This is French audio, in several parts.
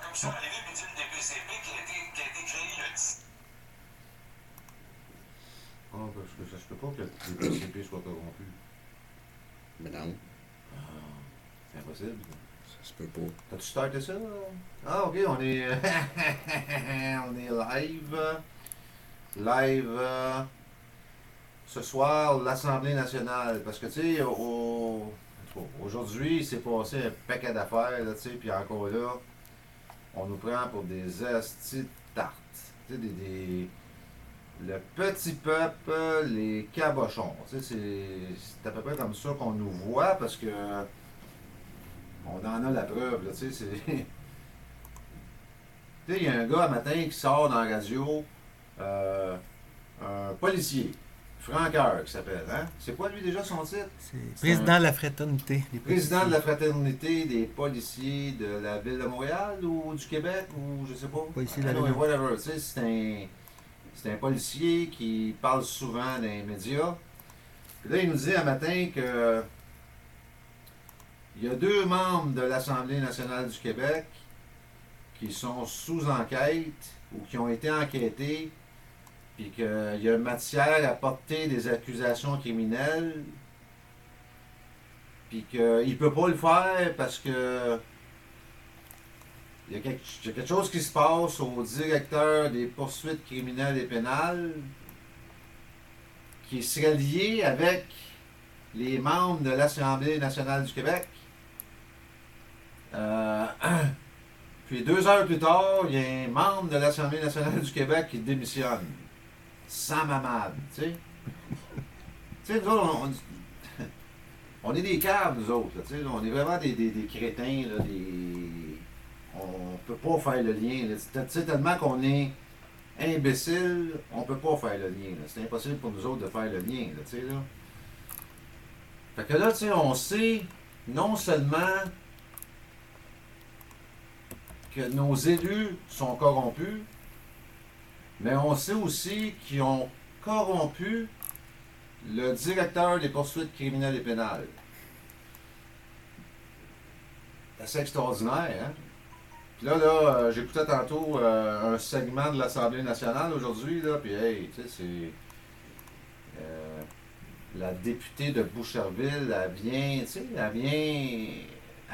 commission arrivée puis dit une DPCP qui a été créée le 10. Ah, parce que ça se peut pas que le DPCP soit corrompu. Mais non, C'est impossible. ça se peut pas. T'as-tu starté ça? Ah, ok, on est. On est live. Live. Ce soir, l'Assemblée nationale. Parce que, tu sais, aujourd'hui, il s'est passé un paquet d'affaires, là, tu sais, puis encore là, on nous prend pour des astis de tartes. Tu sais, le petit peuple, les cabochons. Tu sais, c'est à peu près comme ça qu'on nous voit parce que on en a la preuve, là, tu sais, c'est... Tu sais, il y a un gars un matin qui sort dans la radio, un policier, Franqueur qui s'appelle, hein? C'est quoi lui déjà son titre? C'est président de la fraternité. Président de la fraternité des policiers de la ville de Montréal ou du Québec ou je sais pas. Policier de la Anyway, ville. whatever, tu sais, c'est un policier qui parle souvent dans les médias. Puis là, il nous dit un matin que il y a 2 membres de l'Assemblée nationale du Québec qui sont sous enquête ou qui ont été enquêtés, puis qu'il y a matière à porter des accusations criminelles, puis qu'il ne peut pas le faire parce que il y a quelque chose qui se passe au directeur des poursuites criminelles et pénales qui serait lié avec les membres de l'Assemblée nationale du Québec. Puis 2 heures plus tard, il y a un membre de l'Assemblée nationale du Québec qui démissionne. Sans mamade, tu sais. Tu sais, nous autres, on est des caves, nous autres, là, tu sais. On est vraiment des crétins, là, on peut pas faire le lien. Tu sais, tellement qu'on est imbécile, on peut pas faire le lien. C'est impossible pour nous autres de faire le lien, là, tu sais, là. Fait que là, tu sais, on sait non seulement que nos élus sont corrompus, mais on sait aussi qu'ils ont corrompu le directeur des poursuites criminelles et pénales. C'est assez extraordinaire, hein? Puis là, j'écoutais tantôt un segment de l'Assemblée nationale aujourd'hui, là, puis hey, tu sais, c'est... la députée de Boucherville, elle vient, tu sais, elle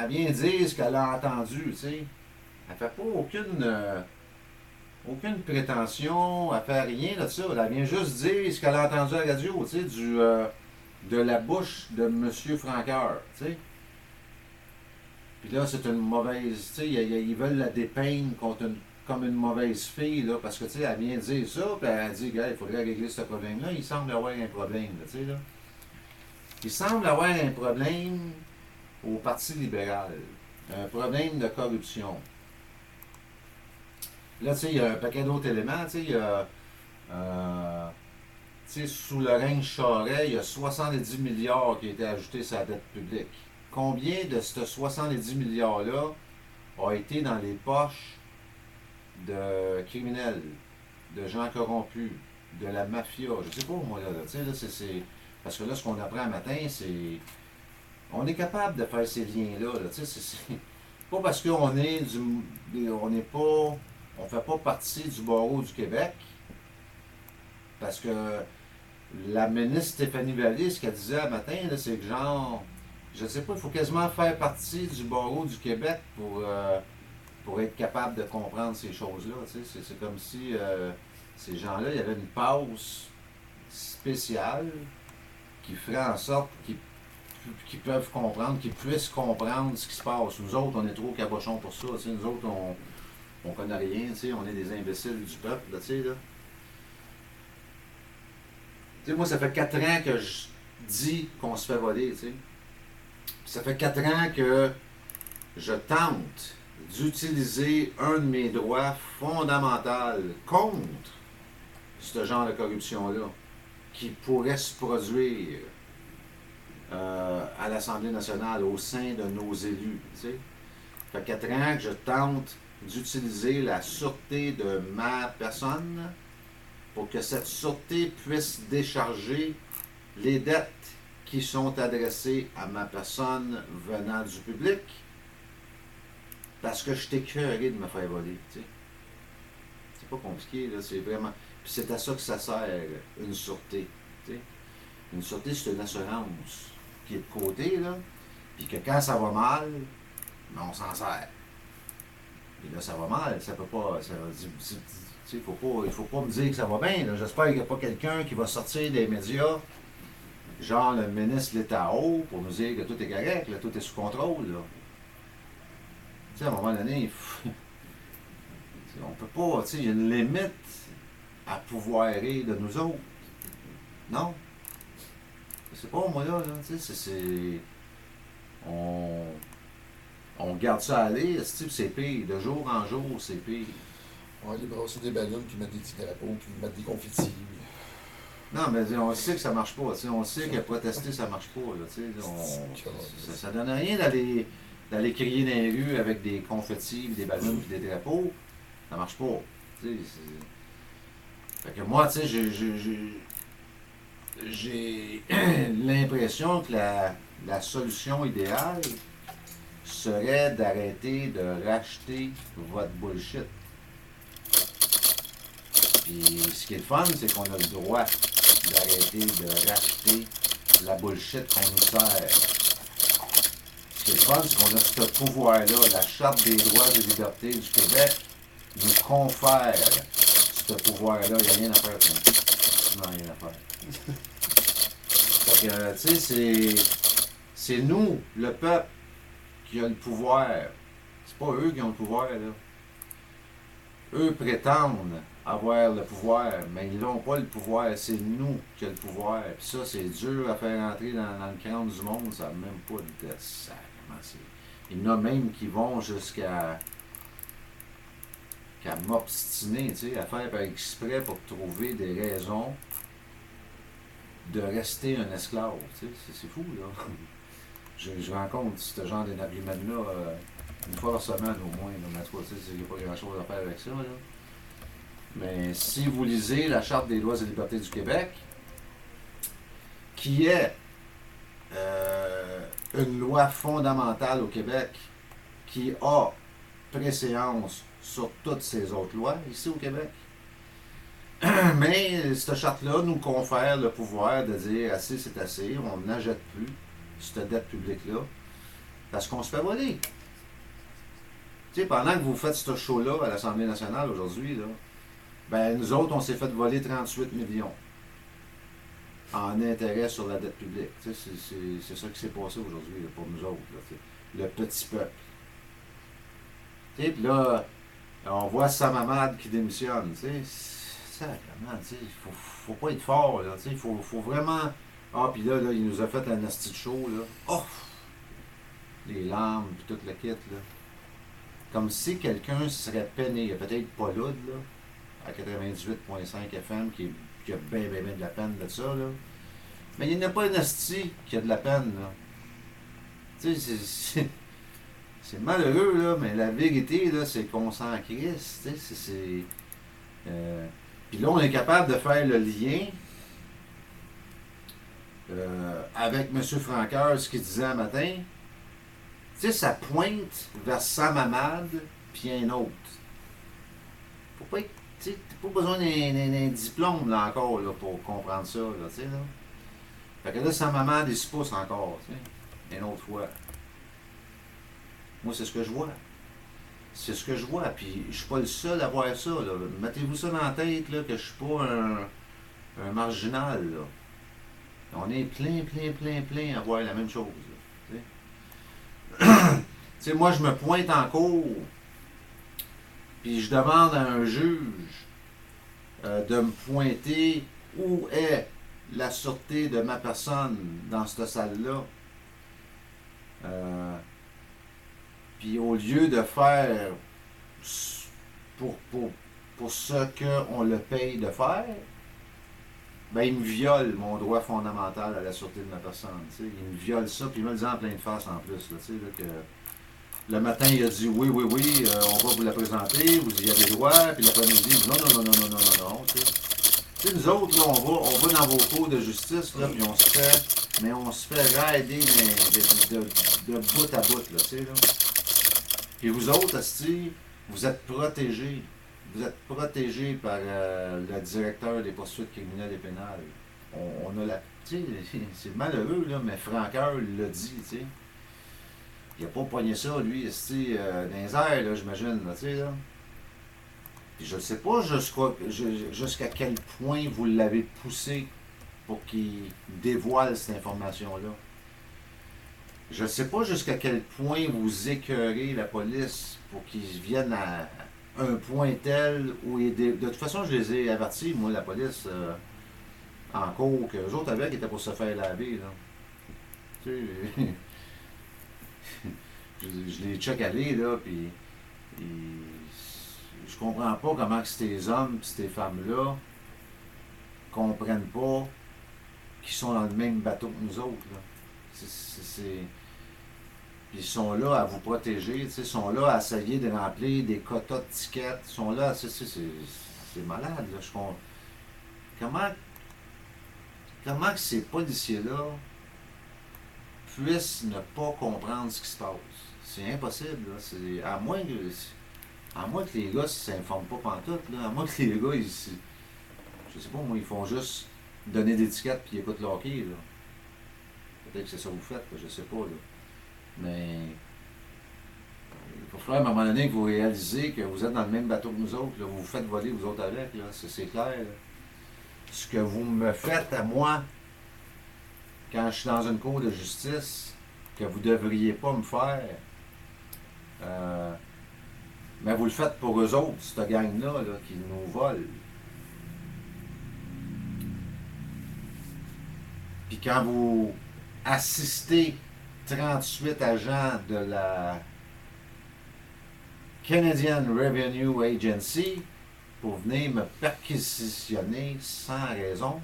vient dire ce qu'elle a entendu, tu sais. Elle fait pas aucune prétention, elle fait rien de ça. Elle vient juste dire ce qu'elle a entendu à la radio, tu sais, de la bouche de M. Franqueur, tu sais. Puis là, c'est une mauvaise, tu sais, ils veulent la dépeindre comme une mauvaise fille, là, parce que, tu sais, elle vient dire ça, puis elle dit, gars, il faudrait régler ce problème-là. Il semble avoir un problème, là, tu sais, là. Il semble avoir un problème au Parti libéral, un problème de corruption. Là, tu sais, il y a un paquet d'autres éléments. Tu sais, il y a... tu sais, sous le règne Charest, il y a 70 milliards qui ont été ajoutés sur la dette publique. Combien de ces 70 milliards-là ont été dans les poches de criminels, de gens corrompus, de la mafia? Je sais pas, moi, là. Tu sais, là, c'est... Parce que là, ce qu'on apprend un matin, c'est... On est capable de faire ces liens-là. Là. Tu sais, c'est pas parce qu'on est du... On n'est pas... On fait pas partie du barreau du Québec, parce que la ministre Stéphanie Vallée, ce qu'elle disait un matin, là, c'est que genre, je sais pas, il faut quasiment faire partie du barreau du Québec pour être capable de comprendre ces choses-là. Tu sais, c'est comme si ces gens-là, il y avait une pause spéciale qui ferait en sorte qu'ils peuvent comprendre, qu'ils puissent comprendre ce qui se passe. Nous autres, on est trop cabochons pour ça. Tu sais, nous autres, on connaît rien, tu sais, on est des imbéciles du peuple, là, tu sais, là. Tu sais, moi, ça fait 4 ans que je dis qu'on se fait voler, tu sais. Puis ça fait 4 ans que je tente d'utiliser un de mes droits fondamentaux contre ce genre de corruption-là qui pourrait se produire à l'Assemblée nationale, au sein de nos élus, tu sais. Ça fait 4 ans que je tente d'utiliser la sûreté de ma personne pour que cette sûreté puisse décharger les dettes qui sont adressées à ma personne venant du public Parce que je t'ai écœuré de me faire voler, tu sais. C'est pas compliqué, là, c'est vraiment... Puis c'est à ça que ça sert, une sûreté, tu sais. Une sûreté, c'est une assurance qui est de côté, là, puis que quand ça va mal, ben, on s'en sert. Et là, ça va mal, ça peut pas... Il faut pas me dire que ça va bien, là. J'espère qu'il n'y a pas quelqu'un qui va sortir des médias, genre le ministre de l'État haut, pour nous dire que tout est correct, là, tout est sous contrôle, là. Tu sais, à un moment donné, on peut pas, tu sais, il y a une limite à pouvoirer de nous autres. Non? C'est pas moi là, tu sais, c'est. On garde ça aller, c'est pire. De jour en jour, c'est pire. On va aller brasser des ballons, puis mettre des petits drapeaux, puis mettre des confettis. Non, mais on sait que ça marche pas. On sait que protester, ça marche pas. Là, ça donne rien d'aller crier dans les rues avec des confettis, des ballons et des drapeaux. Ça marche pas. Fait que moi, tu sais, j'ai l'impression que la solution idéale serait d'arrêter de racheter votre bullshit. Puis ce qui est le fun, c'est qu'on a le droit d'arrêter de racheter la bullshit qu'on nous sert. Ce qui est le fun, c'est qu'on a ce pouvoir-là. La Charte des droits et libertés du Québec nous confère ce pouvoir-là. Il n'y a rien à faire contre ça. Non, rien à faire. Fait que, tu sais, c'est nous, le peuple, qui a le pouvoir. C'est pas eux qui ont le pouvoir, là. Eux prétendent avoir le pouvoir, mais ils n'ont pas le pouvoir. C'est nous qui avons le pouvoir. Puis ça, c'est dur à faire entrer dans le crâne du monde. Ça n'a même pas de sacrement. Il y en a même qui vont jusqu'à m'obstiner, tu sais, à faire par exprès pour trouver des raisons de rester un esclave. Tu sais, c'est fou, là. Je rencontre ce genre d'argument-là une fois par semaine au moins. Mais toi, tu sais, il n'y a pas grand-chose à faire avec ça, là. Mais si vous lisez la Charte des droits et libertés du Québec, qui est une loi fondamentale au Québec, qui a préséance sur toutes ces autres lois ici au Québec, mais cette charte-là nous confère le pouvoir de dire assez, c'est assez, on n'achète plus cette dette publique-là, parce qu'on se fait voler. Tu sais, pendant que vous faites ce show-là à l'Assemblée nationale aujourd'hui, là, ben nous autres, on s'est fait voler 38 millions en intérêt sur la dette publique. Tu sais, c'est ça qui s'est passé aujourd'hui là, pour nous autres, là, tu sais, le petit peuple. Tu sais, puis là, on voit Sam Hamad qui démissionne, tu sais. Sacrément, tu sais, faut pas être fort, là, tu sais, faut vraiment... Ah, puis là, il nous a fait un asti de show, là. Oh! Les larmes, puis tout le kit, là. Comme si quelqu'un serait peiné, il y a peut-être pas Loud, là, à 98.5 FM, qui a bien de la peine de ça, là. Mais il n'y en a pas un asti qui a de la peine, là. Tu sais, c'est malheureux, là, mais la vérité, là, c'est qu'on s'en crisse, tu sais, puis là, on est capable de faire le lien avec M. Franqueur, ce qu'il disait un matin. Tu sais, ça pointe vers Sam Hamad, puis un autre. Faut pas être, tu sais, t'as pas besoin d'un diplôme, là, encore, là, pour comprendre ça, là, tu sais, là. Fait que là, Sam Hamad, il se pousse encore, tu sais, une autre fois. Moi, c'est ce que je vois. C'est ce que je vois, puis je suis pas le seul à voir ça, là. Mettez-vous ça dans la tête, là, que je suis pas un marginal, là. On est plein à voir la même chose, là. Tu sais, moi, je me pointe en cours, puis je demande à un juge de me pointer où est la sûreté de ma personne dans cette salle-là. Puis au lieu de faire pour ce qu'on le paye de faire, ben il me viole mon droit fondamental à la sûreté de ma personne. T'sais. Il me viole ça, puis il me le dit en pleine face en plus. Là, là, que le matin, il a dit oui, on va vous la présenter, vous y avez droit, puis l'après-midi, il dit non. T'sais, nous autres, là, on va dans vos cours de justice, là, puis on se fait raider de bout à bout, là, tu sais, là. Puis vous autres, asti, vous êtes protégés. Vous êtes protégés par le directeur des poursuites criminelles et pénales. On a la... Tu sais, c'est malheureux, là, mais Franqueur l'a dit, tu sais. Il a pas poigné ça, lui, asti, dans les airs, là, j'imagine, là, tu sais, là. Puis je ne sais pas jusqu'à quel point vous l'avez poussé pour qu'il dévoile cette information-là. Je ne sais pas jusqu'à quel point vous écœurez la police pour qu'ils viennent à un point tel où de toute façon, je les ai avertis, moi, la police, en cours, qu'eux autres avec étaient pour se faire laver, là. Tu sais, je les check aller, là, puis je comprends pas comment que ces hommes et ces femmes-là comprennent pas qu'ils sont dans le même bateau que nous autres, là. Ils sont là à vous protéger, ils sont là à essayer de remplir des quotas de tickets, ils sont là, c'est malade, là. Comment que ces policiers-là puissent ne pas comprendre ce qui se passe? C'est impossible, là. À moins que les gars ne s'informent pas pantoute, là. À moins que les gars, je sais pas, moi, ils font juste donner des tickets puis ils écoutent le hockey, là. Peut-être que c'est ça que vous faites, là, je sais pas, là. Mais il va falloir à un moment donné que vous réalisez que vous êtes dans le même bateau que nous autres, là. Vous vous faites voler vous autres avec, là. C'est clair, là. Ce que vous me faites à moi quand je suis dans une cour de justice, que vous ne devriez pas me faire, mais vous le faites pour eux autres, cette gang-là, là, qui nous volent. Puis quand vous assistez 38 agents de la Canadian Revenue Agency pour venir me perquisitionner sans raison,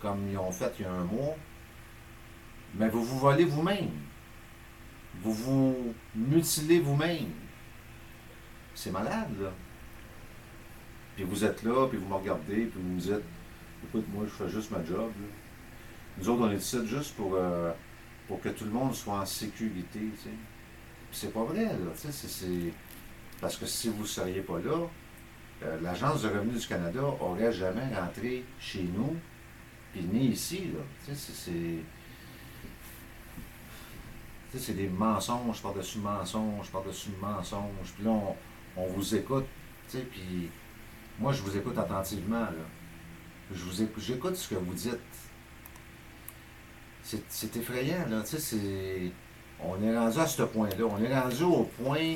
comme ils ont fait il y a un mois, mais vous vous volez vous-même. Vous vous mutilez vous-même. C'est malade, là. Puis vous êtes là, puis vous me regardez, puis vous me dites, écoute, moi, je fais juste ma job, là. Nous autres, on est ici juste pour que tout le monde soit en sécurité, tu sais. Puis c'est pas vrai, là, tu sais, c'est... Parce que si vous ne seriez pas là, l'Agence de revenus du Canada n'aurait jamais rentré chez nous, puis ni ici, là. Tu sais, c'est des mensonges par-dessus mensonges, par-dessus mensonges. Puis là, on vous écoute, tu sais, puis moi, je vous écoute attentivement, là. J'écoute ce que vous dites. C'est effrayant, là, tu sais, on est rendu à ce point-là. On est rendu au point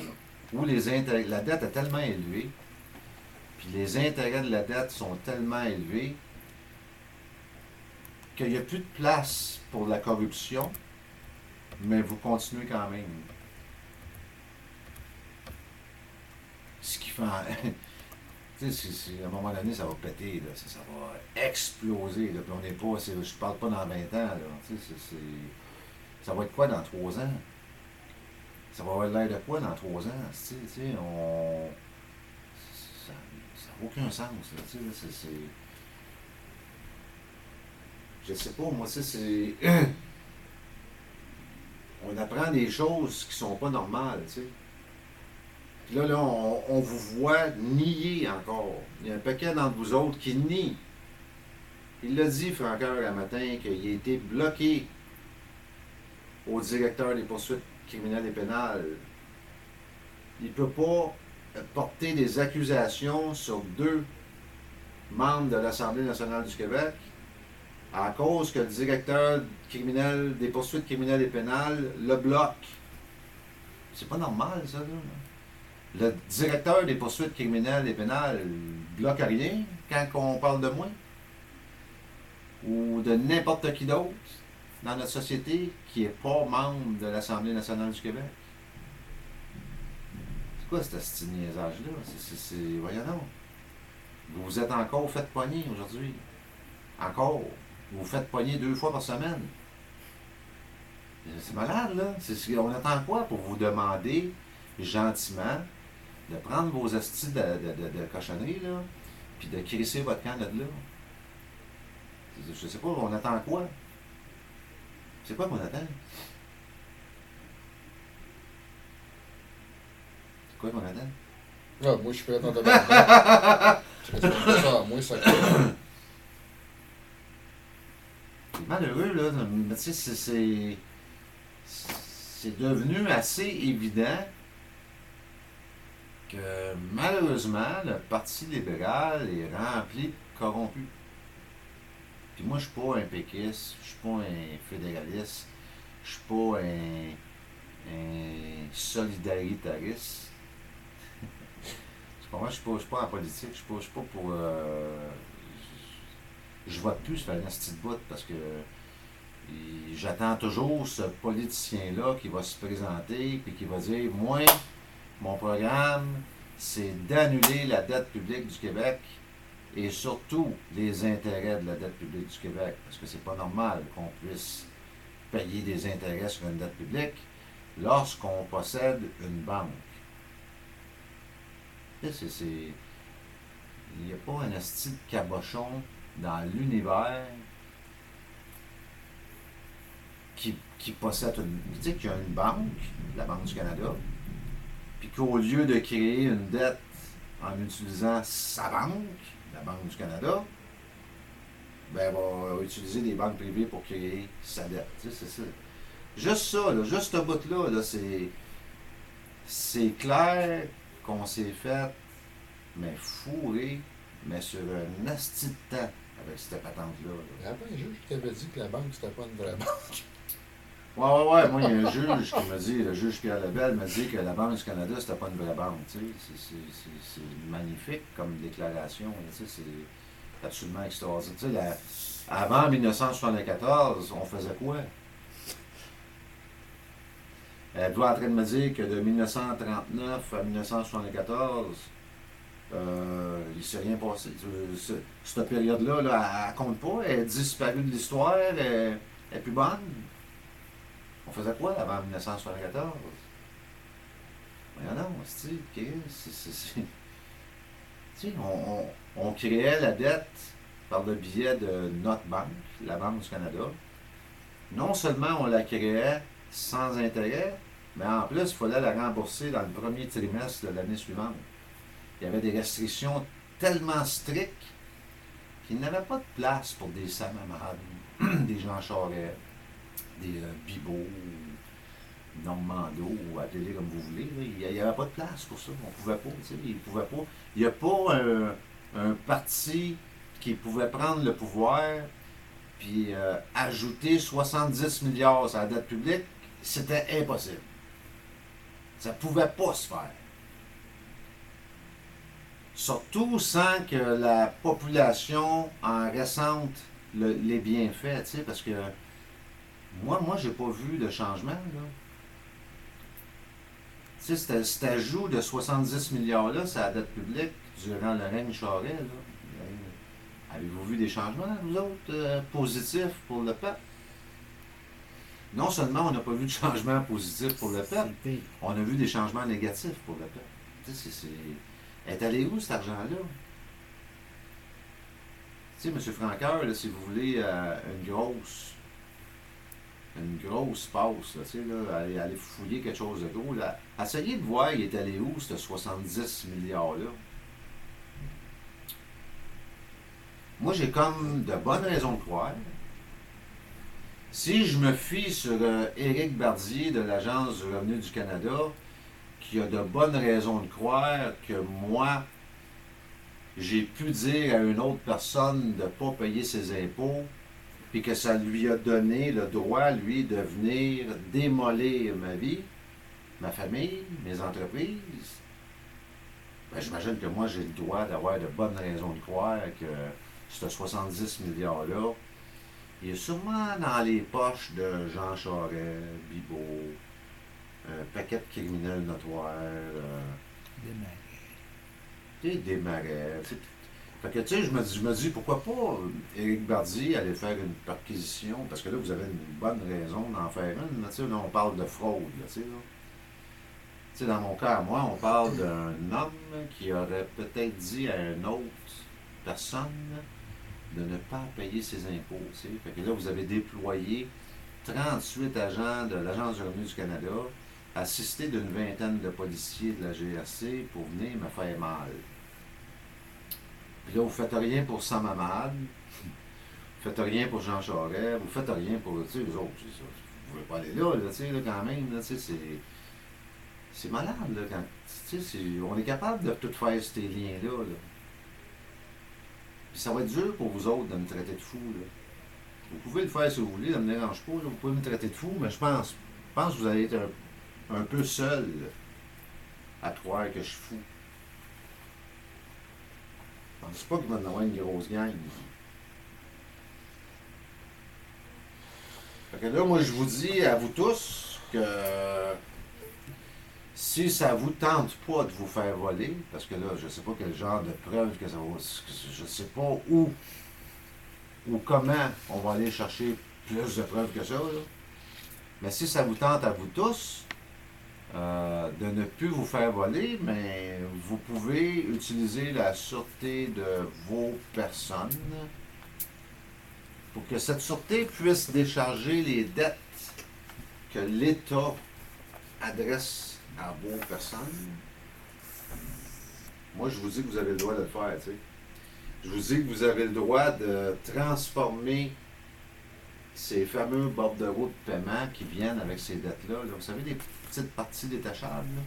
où la dette est tellement élevée, puis les intérêts de la dette sont tellement élevés qu'il n'y a plus de place pour la corruption, mais vous continuez quand même. Ce qui fait... tu sais, à un moment donné, ça va péter, là, ça va exploser, là, puis on n'est pas... Je parle pas dans 20 ans, là, tu sais, ça va être quoi dans 3 ans? Ça va avoir l'air de quoi dans 3 ans? Tu sais, ça n'a aucun sens, là, tu sais, c'est... Je sais pas, moi, tu sais, c'est... On apprend des choses qui sont pas normales, tu sais. Puis là, on vous voit nier encore. Il y a un paquet d'entre vous autres qui nie. Il l'a dit, Franqueur, un matin, qu'il a été bloqué au directeur des poursuites criminelles et pénales. Il ne peut pas porter des accusations sur 2 membres de l'Assemblée nationale du Québec à cause que le directeur criminel des poursuites criminelles et pénales le bloque. C'est pas normal, ça, là. Le directeur des poursuites criminelles et pénales bloque rien quand on parle de moi ou de n'importe qui d'autre dans notre société qui n'est pas membre de l'Assemblée nationale du Québec. C'est quoi ce niaisage-là? Voyons donc. Vous vous êtes encore fait pogner aujourd'hui. Encore. Vous vous faites pogner 2 fois par semaine. C'est malade, là. On attend quoi pour vous demander gentiment de prendre vos astis de cochonnerie, là, puis de crisser votre camp de là? Je sais pas, on attend quoi? C'est quoi qu'on attend? Quoi, mon Adam? Ah, moi, je suis prêt à t'en demander. Tu respectes ça à moi, ça compte. C'est malheureux, là. Mais tu sais, c'est devenu assez évident que malheureusement, le Parti libéral est rempli de corrompus. Puis moi, je suis pas un péquiste, je suis pas un fédéraliste, je suis pas un solidaritariste. Moi, je suis pas en politique, je suis pas pour. Je vote plus sur un petit bout parce que j'attends toujours ce politicien-là qui va se présenter et qui va dire moi, mon programme, c'est d'annuler la dette publique du Québec et surtout les intérêts de la dette publique du Québec. Parce que c'est pas normal qu'on puisse payer des intérêts sur une dette publique lorsqu'on possède une banque. Il n'y a pas un asti de cabochon dans l'univers qui possède une. Tu sais qu'il y a une banque, la Banque du Canada, puis qu'au lieu de créer une dette en utilisant sa banque, la Banque du Canada, ben, elle va utiliser des banques privées pour créer sa dette. Tu sais, c'est ça. Juste ça, là, juste ce bout-là, là, c'est clair qu'on s'est fait, mais fourrer, mais sur un asti de temps avec cette patente-là. Il y avait un juge qui t'avait dit que la banque, c'était pas une vraie banque. Ouais. Moi, il y a un juge qui m'a dit, le juge Pierre Lebel m'a dit que la Banque du Canada, c'était pas une vraie banque. Tu sais. C'est magnifique comme déclaration. Tu sais, c'est absolument extraordinaire. Tu sais, avant 1974, on faisait quoi? Elle doit en train de me dire que de 1939 à 1974, il ne s'est rien passé. Cette période-là, là, elle compte pas. Elle est disparue de l'histoire. Elle est plus bonne. On faisait quoi avant 1974? Non, c'est... Tu sais, on créait la dette par le biais de notre banque, la Banque du Canada. Non seulement on la créait sans intérêt, mais en plus, il fallait la rembourser dans le premier trimestre de l'année suivante. Il y avait des restrictions tellement strictes qu'il n'y avait pas de place pour des Sam Hamad, des Jean Charest, des Bibeau, Normando, ou appelez-les comme vous voulez. Là. Il n'y avait pas de place pour ça. On ne pouvait pas. Il pouvait pas. Il n'y a pas un parti qui pouvait prendre le pouvoir puis ajouter 70 milliards à la dette publique. C'était impossible. Ça ne pouvait pas se faire. Surtout sans que la population en ressente les bienfaits, tu sais, parce que moi, j'ai pas vu de changement, là. Tu sais, cet ajout de 70 milliards-là, c'est la dette publique durant le règne Charest, là. Avez-vous vu des changements, vous autres, positifs pour le peuple? Non seulement on n'a pas vu de changement positif pour le peuple, on a vu des changements négatifs pour le peuple. Tu sais, elle est allée où, cet argent-là? Tu sais, M. Franqueur, là, si vous voulez une grosse passe, là, tu sais, là, aller fouiller quelque chose de gros, là, essayez de voir, il est allé où, ce 70 milliards-là. Moi, j'ai comme de bonnes raisons de croire. Si je me fie sur Éric Bardier de l'Agence du revenu du Canada, qui a de bonnes raisons de croire que moi, j'ai pu dire à une autre personne de ne pas payer ses impôts, puis que ça lui a donné le droit, lui, de venir démolir ma vie, ma famille, mes entreprises, ben, j'imagine que moi, j'ai le droit d'avoir de bonnes raisons de croire que ce 70 milliards-là, il est sûrement dans les poches de Jean Charest, Bibeau, un paquet de criminels notoires, des marais. Fait que, tu sais, je me dis, pourquoi pas Éric Bardier aller faire une perquisition, parce que là, vous avez une bonne raison d'en faire une. Tu sais, là, on parle de fraude, là, tu sais, là. Tu sais, dans mon cas, moi, on parle d'un homme qui aurait peut-être dit à une autre personne de ne pas payer ses impôts, tu sais. Fait que là, vous avez déployé 38 agents de l'Agence du revenu du Canada assisté d'une vingtaine de policiers de la GRC pour venir me faire mal. Puis là, vous faites rien pour Sam Hamad, vous faites rien pour Jean Charest, vous faites rien pour, tu sais, les autres, c'est ça. Vous pouvez pas aller là, tu sais, là, quand même, là, tu sais, c'est malade, là, quand, tu sais, on est capable de tout faire ces liens-là, là. Puis ça va être dur pour vous autres de me traiter de fou, là. Vous pouvez le faire si vous voulez, ça me dérange pas, là. Vous pouvez me traiter de fou, mais je pense que vous allez être un peu seul à croire que je suis fou. Je pense pas qu'il va y avoir une grosse gang. Fait que là, moi, je vous dis à vous tous que si ça vous tente pas de vous faire voler, parce que là, je sais pas quel genre de preuve que ça va... Je sais pas où ou comment on va aller chercher plus de preuves que ça, là. Mais si ça vous tente à vous tous de ne plus vous faire voler, mais vous pouvez utiliser la sûreté de vos personnes pour que cette sûreté puisse décharger les dettes que l'État adresse à vos personnes. Moi, je vous dis que vous avez le droit de le faire, tu sais. Je vous dis que vous avez le droit de transformer ces fameux bordereaux de paiement qui viennent avec ces dettes-là. Là. Vous savez, des petites parties détachables, là.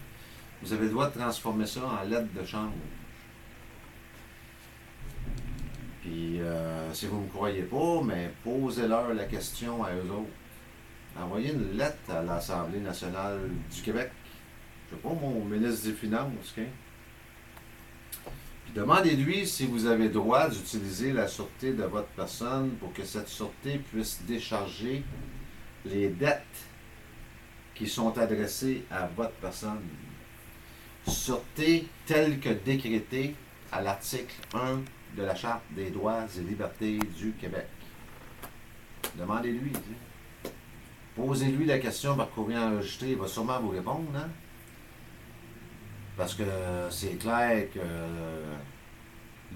Vous avez le droit de transformer ça en lettre de change. Puis, si vous ne me croyez pas, mais posez-leur la question à eux autres. Envoyez une lettre à l'Assemblée nationale du Québec. Je ne sais pas, mon ministre des Finances, hein? Puis demandez-lui si vous avez droit d'utiliser la sûreté de votre personne pour que cette sûreté puisse décharger les dettes qui sont adressées à votre personne. Sûreté telle que décrétée à l'article 1 de la Charte des droits et libertés du Québec. Demandez-lui. Posez-lui la question par courrier enregistré. Il va sûrement vous répondre, hein? Parce que c'est clair que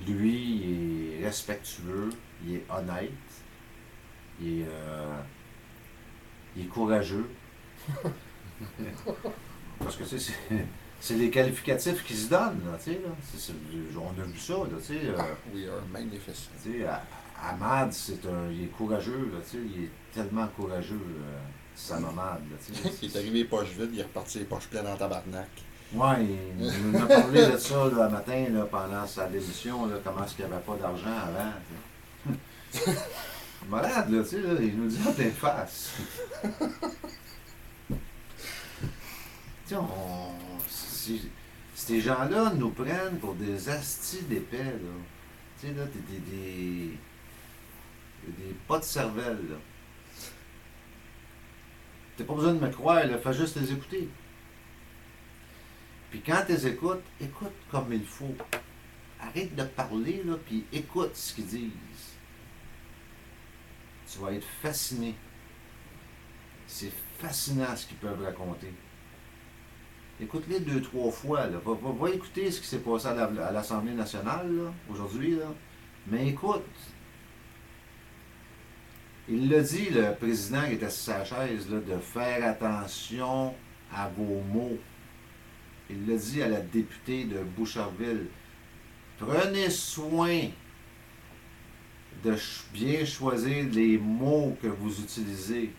lui, il est respectueux, il est honnête, il est courageux. Parce que c'est les qualificatifs qu'ils se donnent, là, tu sais, là. On a vu ça, là, tu sais. We are magnificent. Tu sais, Hamad, il est courageux, là, tu sais, il est tellement courageux, Sam Hamad, là, tu sais. Il est arrivé poche vide, il est reparti les poches pleines en tabarnak. Ouais, il nous a parlé de ça là, le matin, là, pendant sa démission, là, comment est-ce qu'il n'y avait pas d'argent avant. Tu sais. Malade, là, tu sais, là, il nous dit en pleine face. Tu sais, ces gens-là nous prennent pour des astis d'épais, là. Tu sais, là, des pas de cervelle, là. T'as pas besoin de me croire, là, fais juste les écouter. Puis quand tu les écoutes, écoute comme il faut. Arrête de parler, là, puis écoute ce qu'ils disent. Tu vas être fasciné. C'est fascinant ce qu'ils peuvent raconter. Écoute-les 2-3 fois. Là. Va écouter ce qui s'est passé à l'Assemblée nationale là, aujourd'hui. Là. Mais écoute. Il l'a dit, le président qui était assis à sa chaise, là, de faire attention à vos mots. Il l'a dit à la députée de Boucherville. Prenez soin de bien choisir les mots que vous utilisez.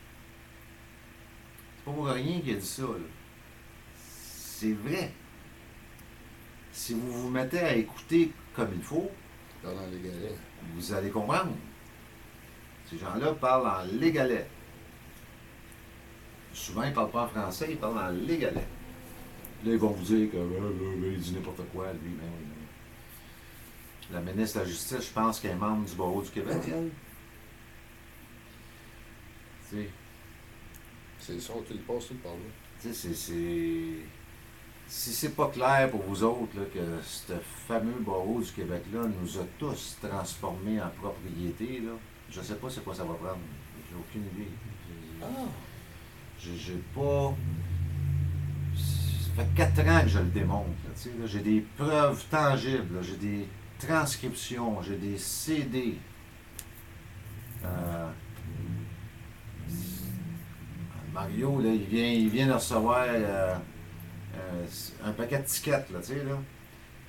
C'est pas pour rien qu'il a dit ça, là. C'est vrai. Si vous vous mettez à écouter comme il faut, Dans les galets. vous allez comprendre. Ces gens-là parlent en légalais. Souvent, ils ne parlent pas en français, ils parlent en légalais. Là, ils vont vous dire que il dit n'importe quoi, lui, mais oui. La ministre de la Justice, je pense qu'elle est membre du barreau du Québec, elle. Tu sais, C'est ça, tu le passes tout par là. tu sais, si c'est pas clair pour vous autres là, que ce fameux barreau du Québec-là nous a tous transformés en propriété, là, je sais pas c'est quoi ça va prendre. J'ai aucune idée. J'ai pas... Ça fait 4 ans que je le démontre. Là, tu sais, là, j'ai des preuves tangibles, là, j'ai des transcriptions, j'ai des CD. À un Mario, là, il vient de recevoir un paquet de tickets, là, tu sais, là.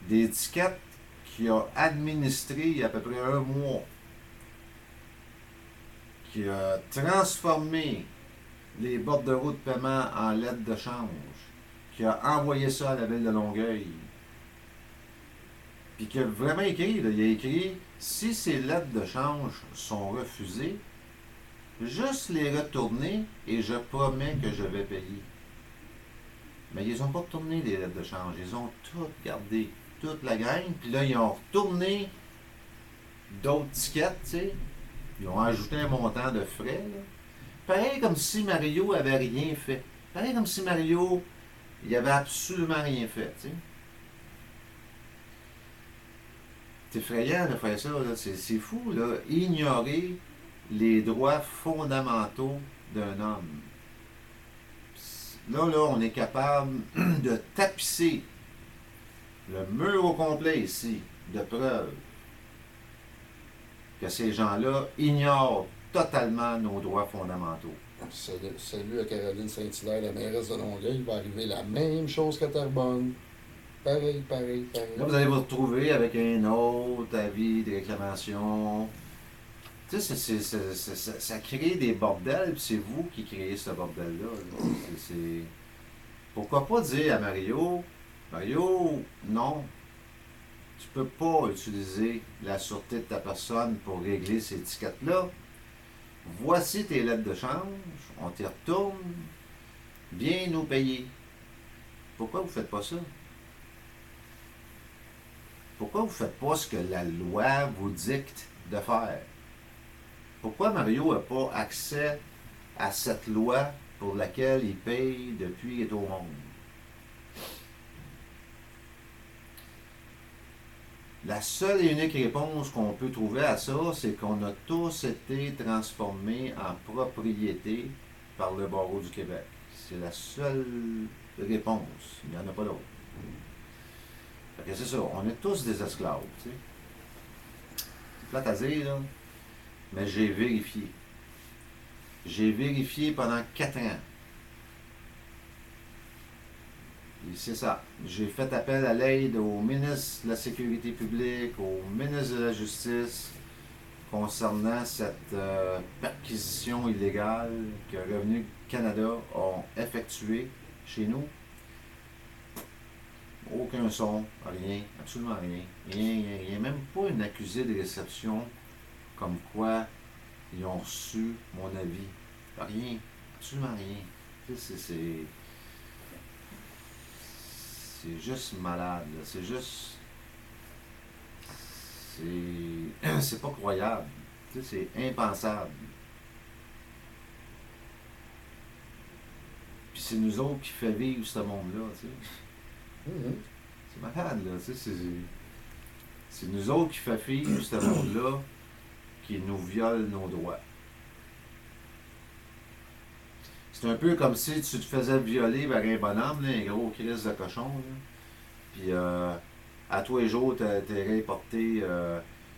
Des tickets qu'il a administrés il y a à peu près un mois. Qui a transformé les bordereaux de paiement en lettres de change. Qui a envoyé ça à la ville de Longueuil. Puis qui a vraiment écrit, là, il a écrit, si ces lettres de change sont refusées, juste les retourner et je promets que je vais payer. Mais ils n'ont pas retourné les lettres de change. Ils ont toutes gardé, toute la gang. Puis là, ils ont retourné d'autres tickets, tu sais. Ils ont ajouté un montant de frais, là. Pareil comme si Mario avait rien fait. Pareil comme si Mario, il avait absolument rien fait, tu sais. C'est effrayant de faire ça, là. C'est fou, là. Ignorer les droits fondamentaux d'un homme. Là, on est capable de tapisser le mur au complet ici de preuves que ces gens-là ignorent totalement nos droits fondamentaux. Salut à Caroline Saint-Hilaire, la mairesse de Longueuil. Il va arriver la même chose qu'à Terrebonne. Pareil. Là, vous allez vous retrouver avec un autre avis de réclamation. Tu sais, ça crée des bordels, puis c'est vous qui créez ce bordel-là. Là. Pourquoi pas dire à Mario, non, tu peux pas utiliser la sûreté de ta personne pour régler ces étiquettes-là. Voici tes lettres de change, on t'y retourne, viens nous payer. Pourquoi vous ne faites pas ça? Pourquoi vous ne faites pas ce que la loi vous dicte de faire? Pourquoi Mario n'a pas accès à cette loi pour laquelle il paye depuis qu'il est au monde? La seule et unique réponse qu'on peut trouver à ça, c'est qu'on a tous été transformés en propriété par le barreau du Québec. C'est la seule réponse. Il n'y en a pas d'autre. Fait que c'est ça, on est tous des esclaves, tu sais. C'est plate à dire, là, mais j'ai vérifié. J'ai vérifié pendant 4 ans. Et c'est ça. J'ai fait appel à l'aide au ministre de la Sécurité publique, au ministre de la Justice, concernant cette perquisition illégale que Revenu Canada ont effectuée chez nous. Aucun son, rien, absolument rien. Rien. Même pas une accusée de réception comme quoi ils ont reçu mon avis. Rien, absolument rien. C'est juste malade, là. C'est juste... C'est pas croyable. Tu sais, c'est impensable. Puis c'est nous autres qui fait vivre ce monde-là, tu sais. C'est malade, là. Tu sais, c'est nous autres qui fait vivre ce monde-là qui nous viole nos droits. C'est un peu comme si tu te faisais violer par un bonhomme, là, un gros crise de cochon. Là. Puis à tous les jours, t'es réporté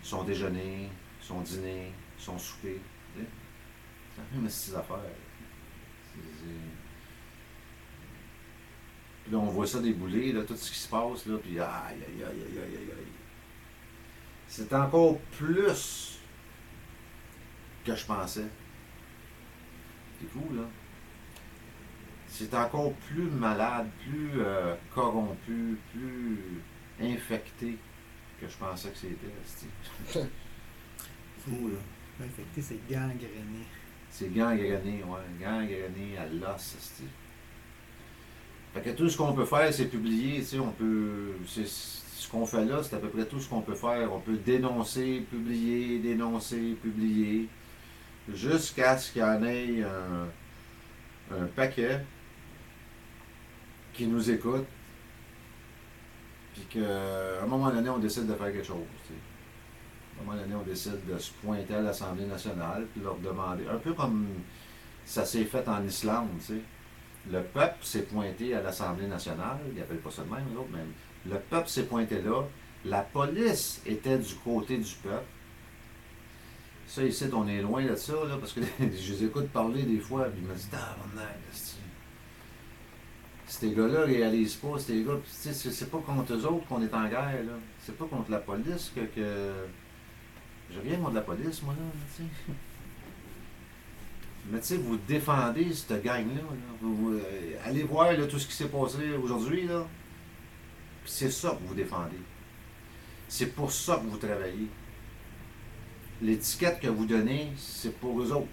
son déjeuner, son dîner, son souper. Tu sais. C'est un peu une petite affaire. Puis là, on voit ça débouler, là, tout ce qui se passe, là, puis aïe. C'est encore plus que je pensais. C'est fou, là. C'est encore plus malade, plus corrompu, plus infecté que je pensais que c'était. Fou, là. Infecté, c'est gangréné. C'est gangréné, ouais. Gangréné à l'os, c'est. Fait que tout ce qu'on peut faire, c'est publier, tu sais, on peut. Ce qu'on fait là, c'est à peu près tout ce qu'on peut faire. On peut dénoncer, publier, jusqu'à ce qu'il y en ait un paquet qui nous écoute, puis qu'à un moment donné, on décide de faire quelque chose. Tu sais. À un moment donné, on décide de se pointer à l'Assemblée nationale, puis leur demander, un peu comme ça s'est fait en Islande, tu sais. Le peuple s'est pointé à l'Assemblée nationale, ils n'appellent pas ça de même, l'autre, mais le peuple s'est pointé là, la police était du côté du peuple, Ça, ici, on est loin de ça, là, parce que je les écoute parler des fois, puis ils me disent, ah, mon ces gars-là réalisent pas, ces gars, c'est pas contre eux autres qu'on est en guerre, là. C'est pas contre la police que... J'ai rien contre la police, moi, là, tu sais. Mais tu sais, vous défendez cette gang-là. Là. Allez voir là, tout ce qui s'est passé aujourd'hui, là. Puis c'est ça que vous défendez. C'est pour ça que vous travaillez. L'étiquette que vous donnez, c'est pour eux autres.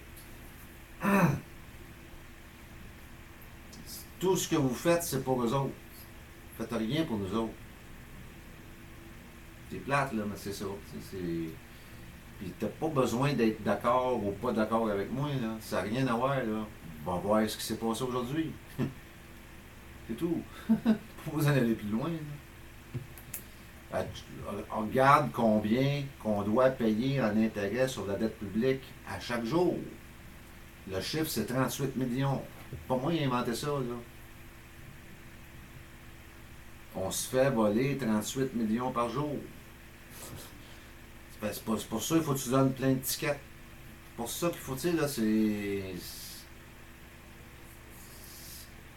Tout ce que vous faites, c'est pour eux autres. Vous faites rien pour nous autres. C'est plate, là, mais c'est ça. Puis t'as pas besoin d'être d'accord ou pas d'accord avec moi, là. Ça n'a rien à voir, là. On va voir ce qui s'est passé aujourd'hui. C'est tout. Pas besoin d'aller plus loin, là. On regarde combien qu'on doit payer en intérêt sur la dette publique à chaque jour. Le chiffre, c'est 38 millions. Pas moi qui ai inventé ça, là. On se fait voler 38 millions par jour. C'est pour ça qu'il faut que tu donnes plein de tickets. C'est pour ça qu'il faut, tu sais, là,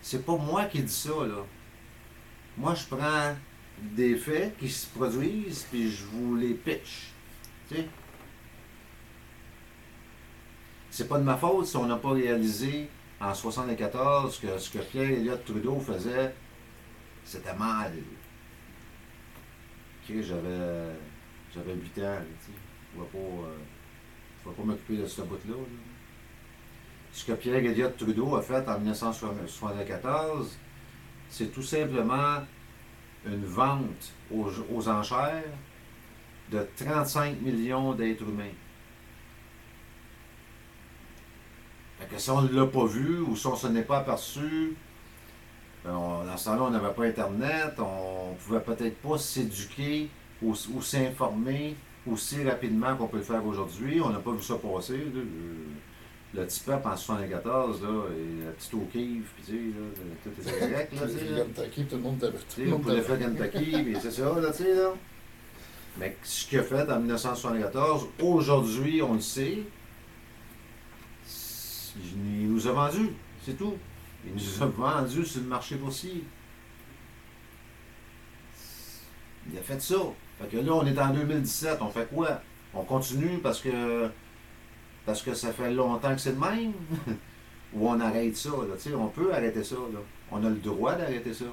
c'est pas moi qui dis ça, là. Moi, je prends des faits qui se produisent, puis je vous les pitch. Tu sais? C'est pas de ma faute si on n'a pas réalisé en 1974 que ce que Pierre Elliott Trudeau faisait, c'était mal. Okay, j'avais 8 ans, là, tu sais. Je ne pouvais pas m'occuper de ce bout-là. Là. Ce que Pierre Elliott Trudeau a fait en 1974, c'est tout simplement une vente aux enchères de 35 millions d'êtres humains. Fait que si on ne l'a pas vu ou si on ne s'en est pas aperçu, dans ce temps-là, on n'avait pas Internet, on ne pouvait peut-être pas s'éduquer ou s'informer aussi rapidement qu'on peut le faire aujourd'hui. On n'a pas vu ça passer. Là. Le petit peuple en 1974, là, et la petite O'Keeffe, puis tu sais, tout était correct. Là, Kentucky, tout le monde t'avait. On pouvait faire Kentucky, puis c'est ça, là, tu sais, là. Mais ce qu'il a fait en 1974, aujourd'hui, on le sait, il nous a vendu, c'est tout. Il nous a vendu sur le marché boursier. Il a fait ça. Fait que là, on est en 2017, on fait quoi? On continue parce que ça fait longtemps que c'est le même? Ou on arrête ça, là? Tu sais, on peut arrêter ça, là. On a le droit d'arrêter ça.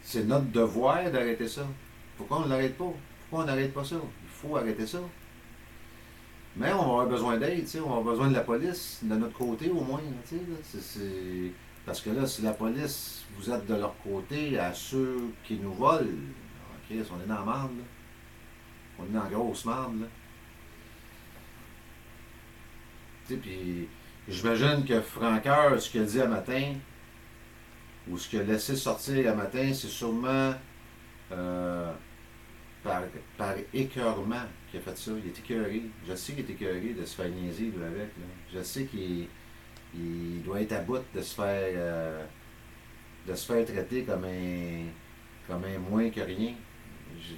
C'est notre devoir d'arrêter ça. Pourquoi on ne l'arrête pas? Pourquoi on n'arrête pas ça? Il faut arrêter ça. Mais on va avoir besoin d'aide, on va avoir besoin de la police, de notre côté au moins. Parce que là, si la police, vous êtes de leur côté à ceux qui nous volent, ok, on est dans la merde, là. On est dans la grosse merde. Puis j'imagine que Franqueur, ce qu'il a dit à matin, ou ce qu'il a laissé sortir à matin, c'est sûrement par écœurement qu'il a fait ça. Il est écœuré. Je sais qu'il est écœuré de se faire niaiser lui avec. Là. Je sais qu'il doit être à bout de se faire traiter comme un moins que rien.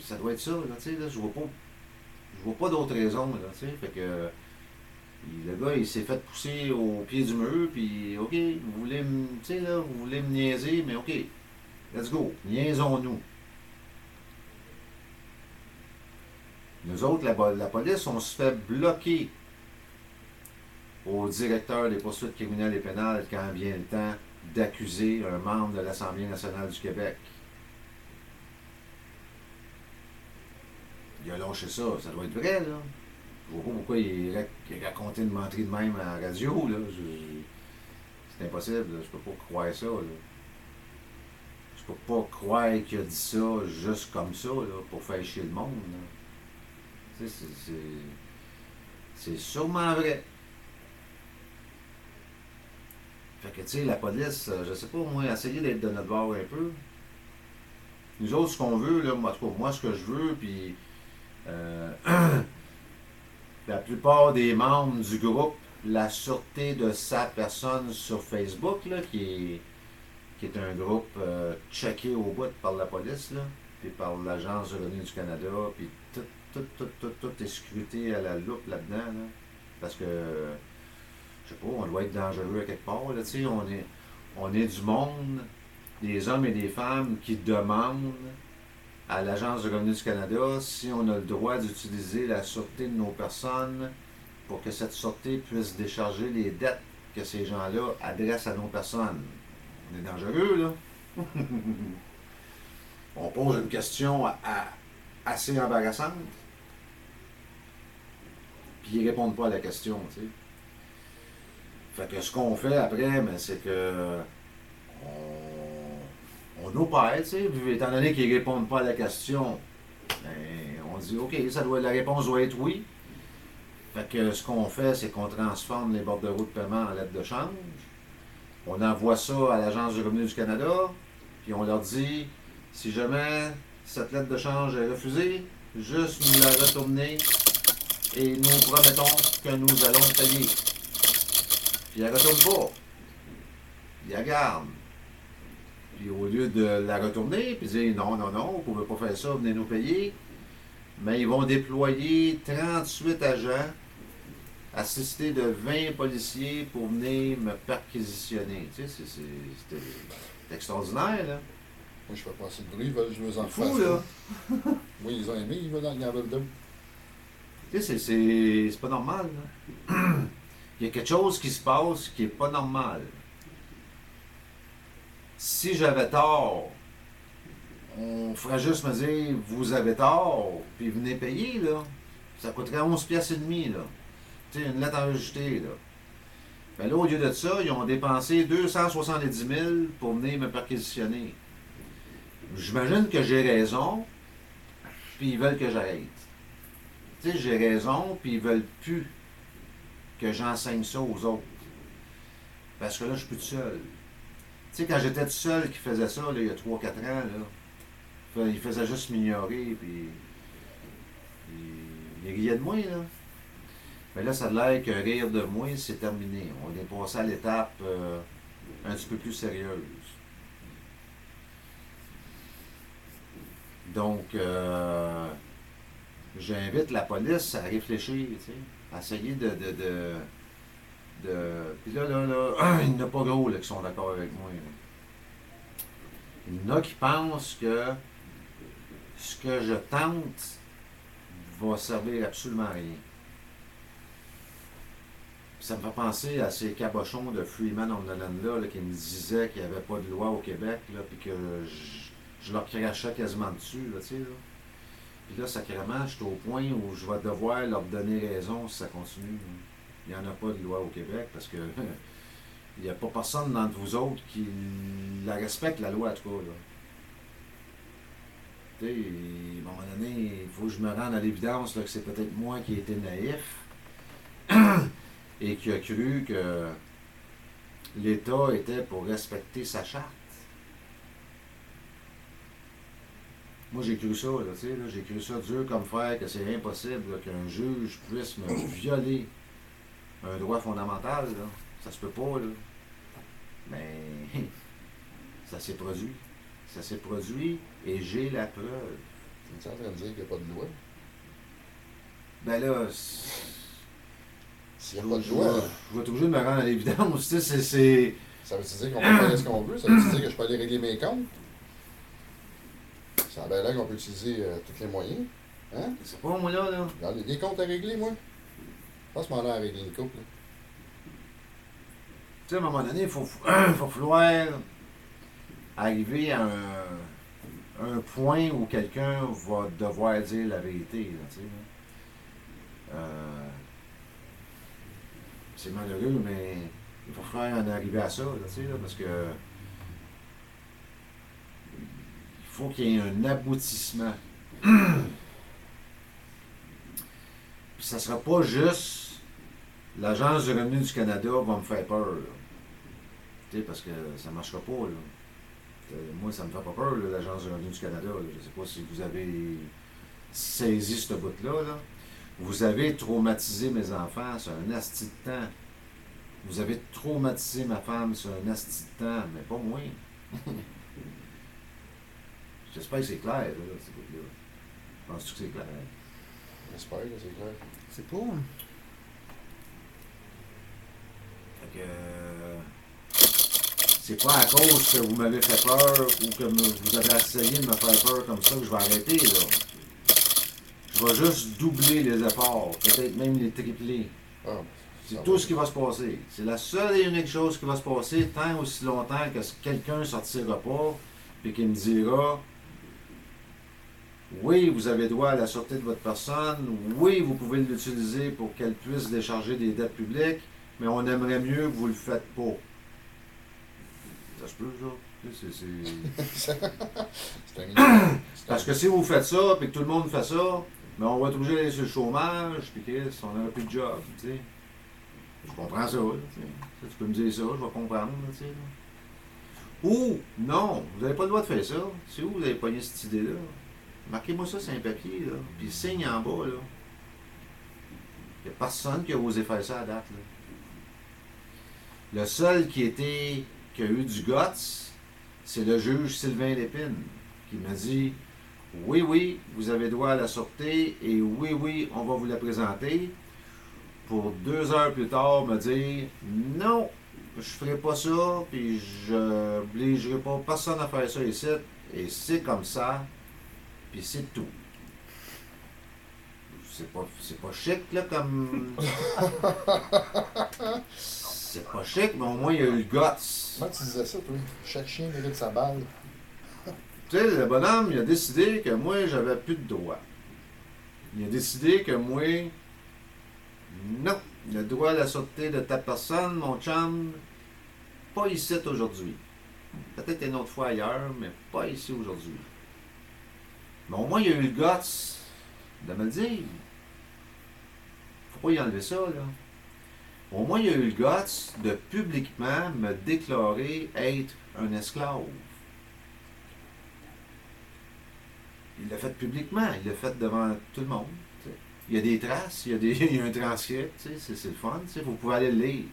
Ça doit être ça, là, tu sais, là, je vois pas d'autres raisons, là, tu sais, fait que le gars, il s'est fait pousser au pied du mur, puis ok, vous voulez me niaiser, mais ok, let's go, niaisons-nous. Nous autres, la police, on se fait bloquer au directeur des poursuites criminelles et pénales quand vient le temps d'accuser un membre de l'Assemblée nationale du Québec. Il a lâché ça, ça doit être vrai, là. Je vois pas pourquoi il racontait une menterie de même à la radio, là. C'est impossible, là. Je peux pas croire ça, là. Je peux pas croire qu'il a dit ça juste comme ça, là, pour faire chier le monde, là. Tu sais, c'est sûrement vrai. Fait que, tu sais, la police, je sais pas, moi, essayer d'être de notre bord un peu. Nous autres, ce qu'on veut, là, moi, ce que je veux, puis la plupart des membres du groupe, la sûreté de sa personne sur Facebook, là, qui est un groupe checké au bout par la police, là, puis par l'Agence du revenu du Canada, puis tout est scruté à la loupe là-dedans. Là. Parce que, je sais pas, on doit être dangereux à quelque part. Là, tu sais, on est du monde, des hommes et des femmes qui demandent à l'Agence de revenus du Canada si on a le droit d'utiliser la sûreté de nos personnes pour que cette sûreté puisse décharger les dettes que ces gens-là adressent à nos personnes. On est dangereux, là. On pose une question assez embarrassante, puis ils répondent pas à la question, tu sais. Fait que ce qu'on fait après, ben, c'est que on opère, tu sais, étant donné qu'ils répondent pas à la question, ben, on dit OK, la réponse doit être oui. Fait que ce qu'on fait, c'est qu'on transforme les bordereaux de paiement en lettres de change. On envoie ça à l'Agence du revenu du Canada, puis on leur dit, si jamais cette lettre de change est refusée, juste nous la retourner et nous promettons que nous allons payer. Puis elle ne retourne pas. Ils la gardent. Puis au lieu de la retourner, puis dire non, vous ne pouvez pas faire ça, venez nous payer, mais ils vont déployer 38 agents assistés de 20 policiers pour venir me perquisitionner. Tu sais, c'est extraordinaire, là. Moi, je fais pas assez de bruit, ils veulent que je me en Fou, là. Oui, ils ont aimé, ils veulent en veulent deux. Tu sais, c'est pas normal, là. Il y a quelque chose qui se passe qui est pas normal. Si j'avais tort, on ferait juste me dire, vous avez tort, puis venez payer, là. Ça coûterait 11 piastres et demi, là. Tu sais, une lettre enregistrée, là. Mais là, au lieu de ça, ils ont dépensé 270 000 pour venir me perquisitionner. J'imagine que j'ai raison, puis ils veulent que j'arrête. Tu sais, j'ai raison, puis ils veulent plus que j'enseigne ça aux autres. Parce que là, je suis plus tout seul. Tu sais, quand j'étais tout seul qui faisait ça, là, il y a 3-4 ans, là, il faisait juste m'ignorer, puis il riait de moi, là. Mais là, ça a l'air que rire de moi, c'est terminé. On est passé à l'étape un petit peu plus sérieuse. Donc, j'invite la police à réfléchir, tu sais, à essayer de puis là, il n'y en a pas gros là, qui sont d'accord avec moi. Là. Il y en a qui pensent que ce que je tente va servir absolument à rien. Puis ça me fait penser à ces cabochons de Freeman on Island là, qui me disaient qu'il n'y avait pas de loi au Québec, là, puis que je leur crachais quasiment dessus, là, tu sais, là. Puis là, sacrément, je suis au point où je vais devoir leur donner raison si ça continue. Là. Il n'y en a pas de loi au Québec parce que il n'y a pas personne d'entre vous autres qui la respecte, la loi, en tout cas. Là. Tu sais, à un moment donné, il faut que je me rende à l'évidence là, que c'est peut-être moi qui ai été naïf et qui a cru que l'État était pour respecter sa charte. Moi, j'ai cru ça, là, tu sais, là, j'ai cru ça dur comme fer, que c'est impossible là, qu'un juge puisse me violer un droit fondamental, là. Ça se peut pas, là. Mais ça s'est produit. Ça s'est produit et j'ai la preuve. Tu es en train de dire qu'il n'y a pas de loi? Ben là, S'il n'y a pas de loi, je vais être obligé de me rendre à l'évidence, tu sais, c'est... ça veut-tu dire qu'on peut faire ce qu'on veut? Ça veut-tu dire que je peux aller régler mes comptes? Ça a bien l'air qu'on peut utiliser tous les moyens. Hein? C'est pas moi là. J'en ai des comptes à régler, moi. Passe-moi là à régler une couple. Tu sais, à un moment donné, il faut falloir arriver à un point où quelqu'un va devoir dire la vérité. Là, tu sais, là. C'est malheureux, mais il va falloir en arriver à ça, là, tu sais, là, parce que il faut qu'il y ait un aboutissement. Puis ça sera pas juste l'Agence du revenu du Canada va me faire peur. Là. Tu sais, parce que ça ne marchera pas. Là. Moi, ça ne me fait pas peur, là, l'Agence du revenu du Canada. Là. Je ne sais pas si vous avez saisi ce bout-là. Là. Vous avez traumatisé mes enfants sur un asti de temps. Vous avez traumatisé ma femme sur un asti de temps, mais pas moi. J'espère que c'est clair, là, ce bout-là. Penses-tu que c'est clair? J'espère que c'est clair. C'est cool. Fait que, c'est pas à cause que vous m'avez fait peur ou que vous avez essayé de me faire peur comme ça que je vais arrêter, là. Je vais juste doubler les efforts, peut-être même les tripler. Ah, C'est ça tout va. ce qui va se passer. C'est la seule et unique chose qui va se passer tant aussi longtemps que quelqu'un ne sortira pas et qu'il me dira oui, vous avez droit à la sûreté de votre personne, oui, vous pouvez l'utiliser pour qu'elle puisse décharger des dettes publiques, mais on aimerait mieux que vous le faites pas. Ça se peut, ça? C'est un Parce que si vous faites ça, puis que tout le monde fait ça, mais on va être obligé d'aller sur le chômage, puis Chris, on n'aura plus de job, tu sais. Je comprends ça, là, tu sais. Ça, tu peux me dire ça, je vais comprendre, là, tu sais. Là. Ou, non, vous n'avez pas le droit de faire ça. C'est où vous avez pogné cette idée-là? Marquez-moi ça sur un papier, là, puis signe en bas, là. Il n'y a personne qui a osé faire ça à date, là. Le seul qui a eu du guts, c'est le juge Sylvain Lépine, qui m'a dit oui, oui, vous avez droit à la sûreté et oui, oui, on va vous la présenter. Pour 2 heures plus tard, me dire non, je ferai pas ça, puis je n'obligerai pas personne à faire ça ici, et c'est comme ça, puis c'est tout. C'est pas chic, là, comme. C'est pas chic, mais au moins il y a eu le guts. Comment tu disais ça, toi? Chaque chien mérite sa balle. Tu sais, le bonhomme, il a décidé que moi, j'avais plus de droit. Il a décidé que moi, non, le droit à la sûreté de ta personne, mon chum, pas ici aujourd'hui. Peut-être une autre fois ailleurs, mais pas ici aujourd'hui. Mais au moins, il a eu le guts de me le dire. Faut pas y enlever ça, là. Au moins, il a eu le guts de publiquement me déclarer être un esclave. Il l'a fait publiquement, il l'a fait devant tout le monde. T'sais. Il y a des traces, il y a un transcript, c'est le fun, vous pouvez aller le lire.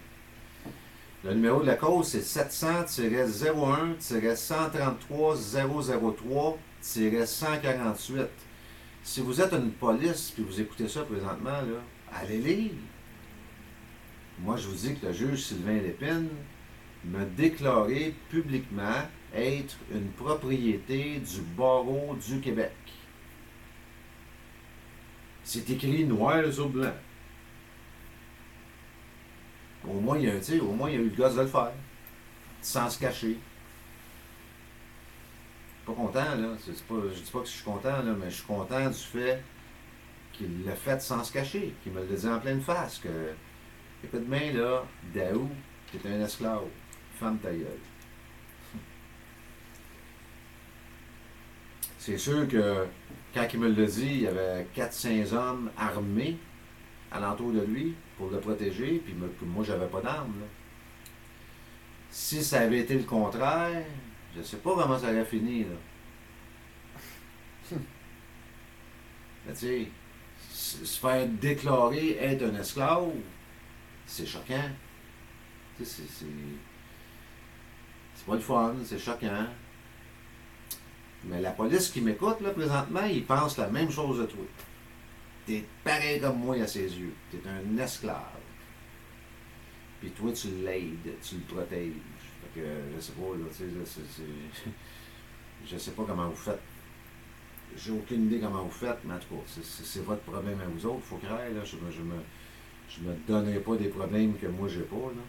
Le numéro de la cause, c'est 700-01-133003-148. Si vous êtes une police et vous écoutez ça présentement, là, allez lire. Moi, je vous dis que le juge Sylvain Lépine m'a déclaré publiquement être une propriété du barreau du Québec. C'est écrit noir sur blanc. Au moins, il y a eu le gosse de le faire, sans se cacher. Pas content, là. Je dis pas que je suis content, là, mais je suis content du fait qu'il l'a fait sans se cacher, qu'il me l'a dit en pleine face, que, écoute bien, là, Daou, t'es un esclave, ferme ta gueule. C'est sûr que quand il me l'a dit, il y avait 4-5 hommes armés alentour de lui pour le protéger, puis moi, j'avais pas d'armes. Là. Si ça avait été le contraire, je sais pas comment ça aurait fini. Là. Mais tu sais, se faire déclarer être un esclave, c'est choquant. Tu sais, c'est pas le fun, c'est choquant. Mais la police qui m'écoute, là, présentement, ils pensent la même chose de toi. T'es pareil comme moi à ses yeux. T'es un esclave. Puis toi, tu l'aides, tu le protèges. Fait que, je sais pas, là, tu sais, je sais pas comment vous faites. J'ai aucune idée comment vous faites, mais en tout cas, c'est votre problème à vous autres, faut craindre, là. Je me donnerai pas des problèmes que moi, j'ai pas, là.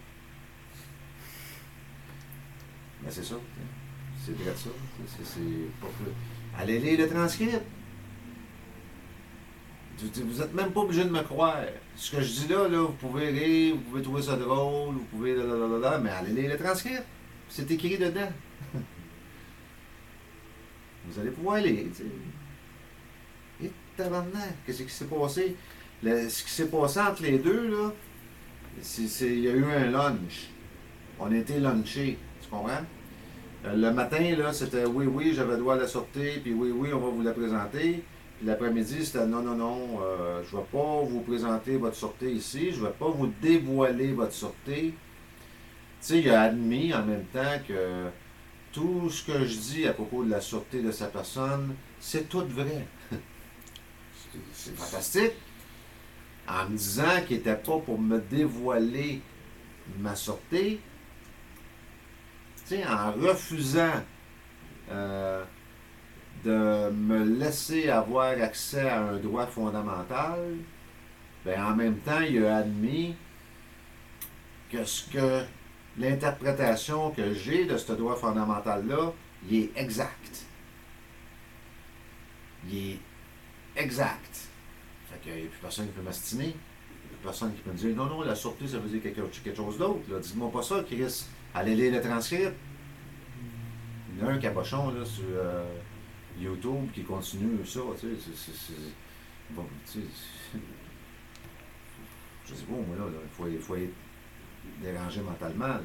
Mais c'est ça, t'sais. C'est vrai ça. C'est pas plus. Allez lire le transcript. Vous n'êtes même pas obligé de me croire. Ce que je dis là, vous pouvez rire, vous pouvez trouver ça drôle, vous pouvez mais allez lire le transcript. C'est écrit dedans. Vous allez pouvoir lire. T'sais. Et tabarnak, qu'est-ce qui s'est passé? Ce qui s'est passé entre les deux, là, il y a eu un lunch. On a été lunchés. Tu comprends? Le matin, là, c'était oui, oui, j'avais droit à la sûreté, puis oui, oui, on va vous la présenter. Puis l'après-midi, c'était non, non, non, je ne vais pas vous présenter votre sûreté ici, je ne vais pas vous dévoiler votre sûreté. Tu sais, il a admis en même temps que tout ce que je dis à propos de la sûreté de sa personne, c'est tout vrai. C'est fantastique. En me disant qu'il n'était pas pour me dévoiler ma sortie, tu sais, en refusant de me laisser avoir accès à un droit fondamental, ben en même temps, il a admis que l'interprétation que j'ai de ce droit fondamental-là, il est exact. Il est exact. Fait qu'il n'y a plus personne qui peut m'astiner. Il n'y a plus personne qui peut me dire non, non, la sortie, ça veut dire quelque chose d'autre. Dites-moi pas ça, Chris. Allez lire le transcript. Il y en a un cabochon là, sur YouTube qui continue ça. Tu sais, bon, tu sais, je sais pas, moi, là, il faut être dérangé mentalement. Là.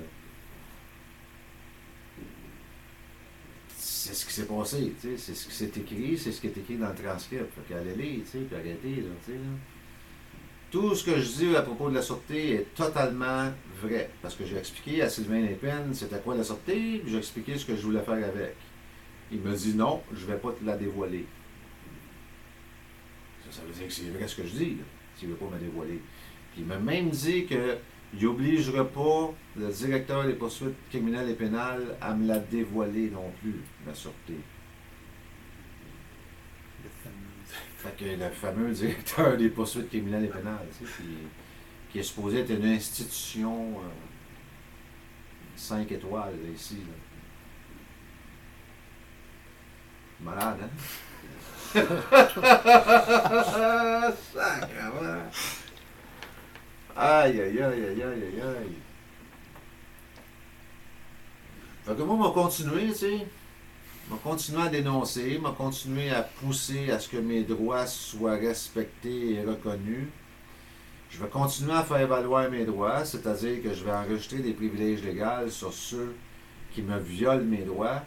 C'est ce qui s'est passé, tu sais, c'est ce qui s'est écrit, c'est ce qui est écrit dans le transcript. Fait qu'allez lire, tu sais, puis arrêtez, là, tu sais, là. Tout ce que je dis à propos de la sortie est totalement vrai. Parce que j'ai expliqué à Sylvain Lépine c'était quoi la sortie, puis j'ai expliqué ce que je voulais faire avec. Il me dit non, je ne vais pas te la dévoiler. Ça veut dire que c'est vrai ce que je dis, là, s'il ne veut pas me dévoiler. Puis il m'a même dit qu'il n'obligera pas le directeur des poursuites criminelles et pénales à me la dévoiler non plus, la sortie. Fait que le fameux directeur des poursuites criminelles et pénales, tu sais, qui est supposé être une institution 5 étoiles là, ici. Là. Malade, hein? Sacrément! Aïe, aïe, aïe, aïe, aïe, aïe, aïe. Fait que moi, on va continuer, tu sais. Je vais continuer à dénoncer, je vais continuer à pousser à ce que mes droits soient respectés et reconnus. Je vais continuer à faire valoir mes droits, c'est-à-dire que je vais enregistrer des privilèges légaux sur ceux qui me violent mes droits.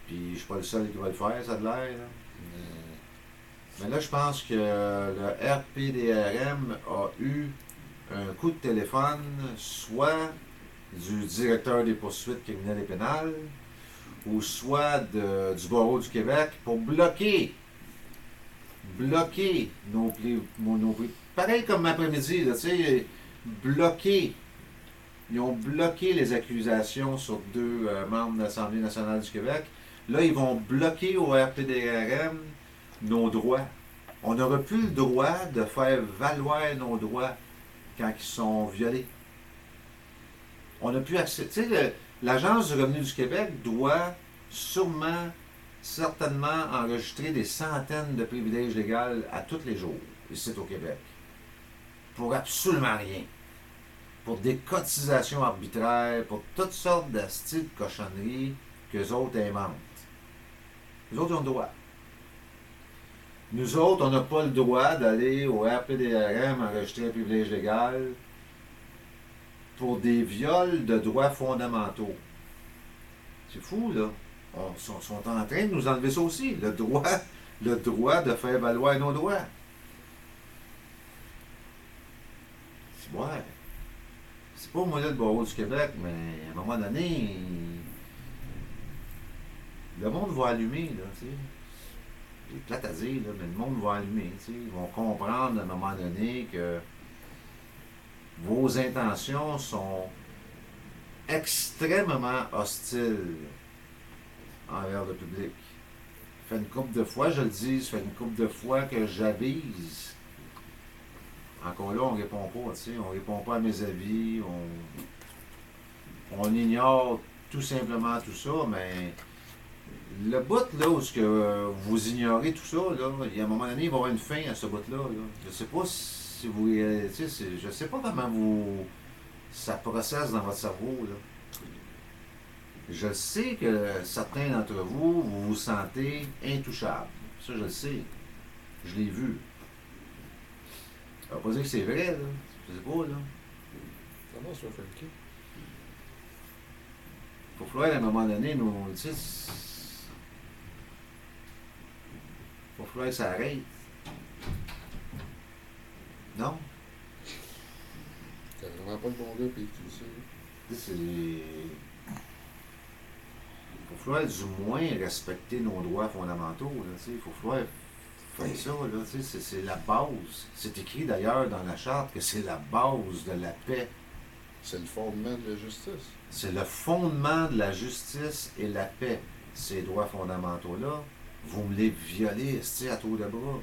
Puis je ne suis pas le seul qui va le faire, ça a de l'air. Là. Mais là, je pense que le RPDRM a eu un coup de téléphone, soit du directeur des poursuites criminelles et pénales, ou soit du barreau du Québec, pour bloquer nos pareil comme après-midi, là, tu sais, bloquer. Ils ont bloqué les accusations sur 2 membres de l'Assemblée nationale du Québec. Là, ils vont bloquer au RPDRM nos droits. On n'aura plus le droit de faire valoir nos droits quand ils sont violés. On n'a plus accès. Tu sais, l'Agence du revenu du Québec doit certainement enregistrer des centaines de privilèges légaux à tous les jours, ici au Québec. Pour absolument rien. Pour des cotisations arbitraires, pour toutes sortes de styles de cochonneries qu'eux autres inventent. Les autres ont le droit. Nous autres, on n'a pas le droit d'aller au RPDRM enregistrer un privilège légal pour des viols de droits fondamentaux. C'est fou, là. Ils sont en train de nous enlever ça aussi. Le droit de faire valoir nos droits. C'est vrai. C'est pas moi là le barreau du Québec, mais à un moment donné, le monde va allumer, là, tu sais. C'est plate à dire, là, mais le monde va allumer, tu sais. Ils vont comprendre à un moment donné que vos intentions sont extrêmement hostiles envers le public. Ça fait une couple de fois, je le dis, ça fait une couple de fois que j'avise. Encore là, on ne répond pas, tu sais, on ne répond pas à mes avis, on ignore tout simplement tout ça, mais le bout là où vous ignorez tout ça, là, il y a un moment donné, il va y avoir une fin à ce bout-là. Là. Je ne sais pas si vous. Je sais pas comment ça processe dans votre cerveau. Là. Je sais que certains d'entre vous, vous vous sentez intouchables. Ça, je le sais. Je l'ai vu. Ça ne veut pas dire que c'est vrai, là. Je sais pas, là. Comment ça fait le Il faut falloir à un moment donné, nous. Tu sais, il va falloir que ça arrête. Non? T'as vraiment pas le bon gars, puis tu le sais. Tu sais, il faut falloir du moins respecter nos droits fondamentaux. Là, tu sais. Il faut falloir faire ça, là, tu sais, c'est la base. C'est écrit d'ailleurs dans la charte que c'est la base de la paix. C'est le fondement de la justice. C'est le fondement de la justice et la paix. Ces droits fondamentaux-là, vous me les violez, esti, à tour de bras.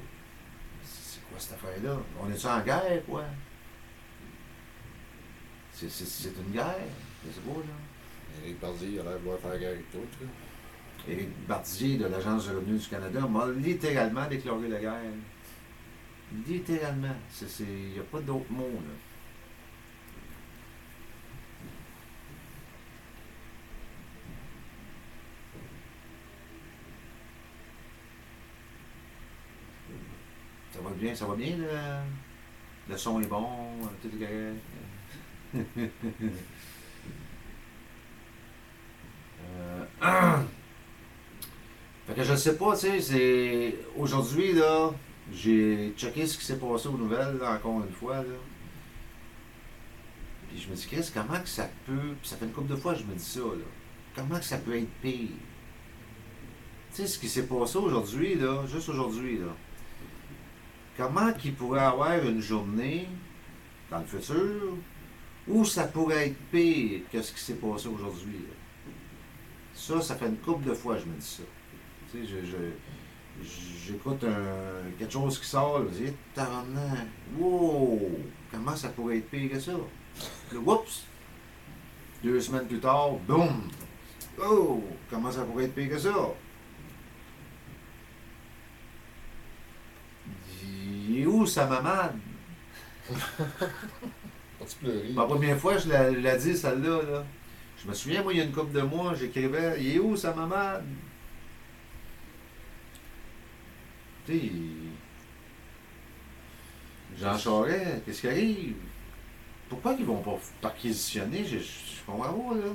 C'est quoi cette affaire-là? On est-tu en guerre, quoi? C'est une guerre. C'est beau, là. Éric Bardier, il a l'air de vouloir faire guerre avec tout, là. Éric Bardier de l'Agence de revenus du Canada m'a littéralement déclaré la guerre. Littéralement. Il n'y a pas d'autre mot, là. Ça va bien, le son est bon, tout est correct. Fait que je sais pas, tu sais, c'est. Aujourd'hui, là, j'ai checké ce qui s'est passé aux nouvelles, là, encore une fois, là. Puis je me dis, Chris, comment que ça peut. Puis ça fait une couple de fois que je me dis ça, là. Comment que ça peut être pire? Tu sais, ce qui s'est passé aujourd'hui, là, juste aujourd'hui, là. Comment qu'il pourrait avoir une journée dans le futur où ça pourrait être pire que ce qui s'est passé aujourd'hui, là? Ça fait une couple de fois que je me dis ça. Tu sais, j'écoute quelque chose qui sort, là, je dis, tabarnak, wow, comment ça pourrait être pire que ça? Là, oups! 2 semaines plus tard, boum! Oh, comment ça pourrait être pire que ça? Il est où sa mamade? As-tu pleuré? La première fois, je l'ai dit, celle-là, là. Je me souviens, moi, il y a une couple de mois, j'écrivais, il est où sa mamade? Tu sais, Jean Charest, qu'est-ce qui arrive? Pourquoi ils vont pas perquisitionner? Je comprends pas, là.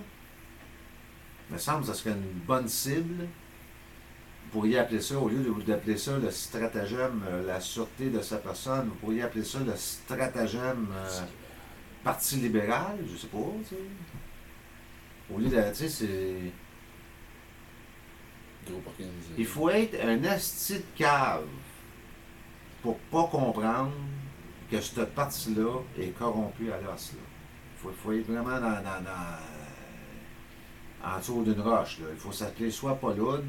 Il me semble que ça serait une bonne cible. Vous pourriez appeler ça, au lieu d'appeler ça le stratagème, la sûreté de sa personne, vous pourriez appeler ça le stratagème Parti libéral, je sais pas, tu sais. Au lieu de, tu sais, c'est... Groupe organisé. Il faut être un asti de cave pour pas comprendre que ce parti-là est corrompu à l'os, là. Faut être vraiment en dessous d'une roche, là. Il faut s'appeler soit Paul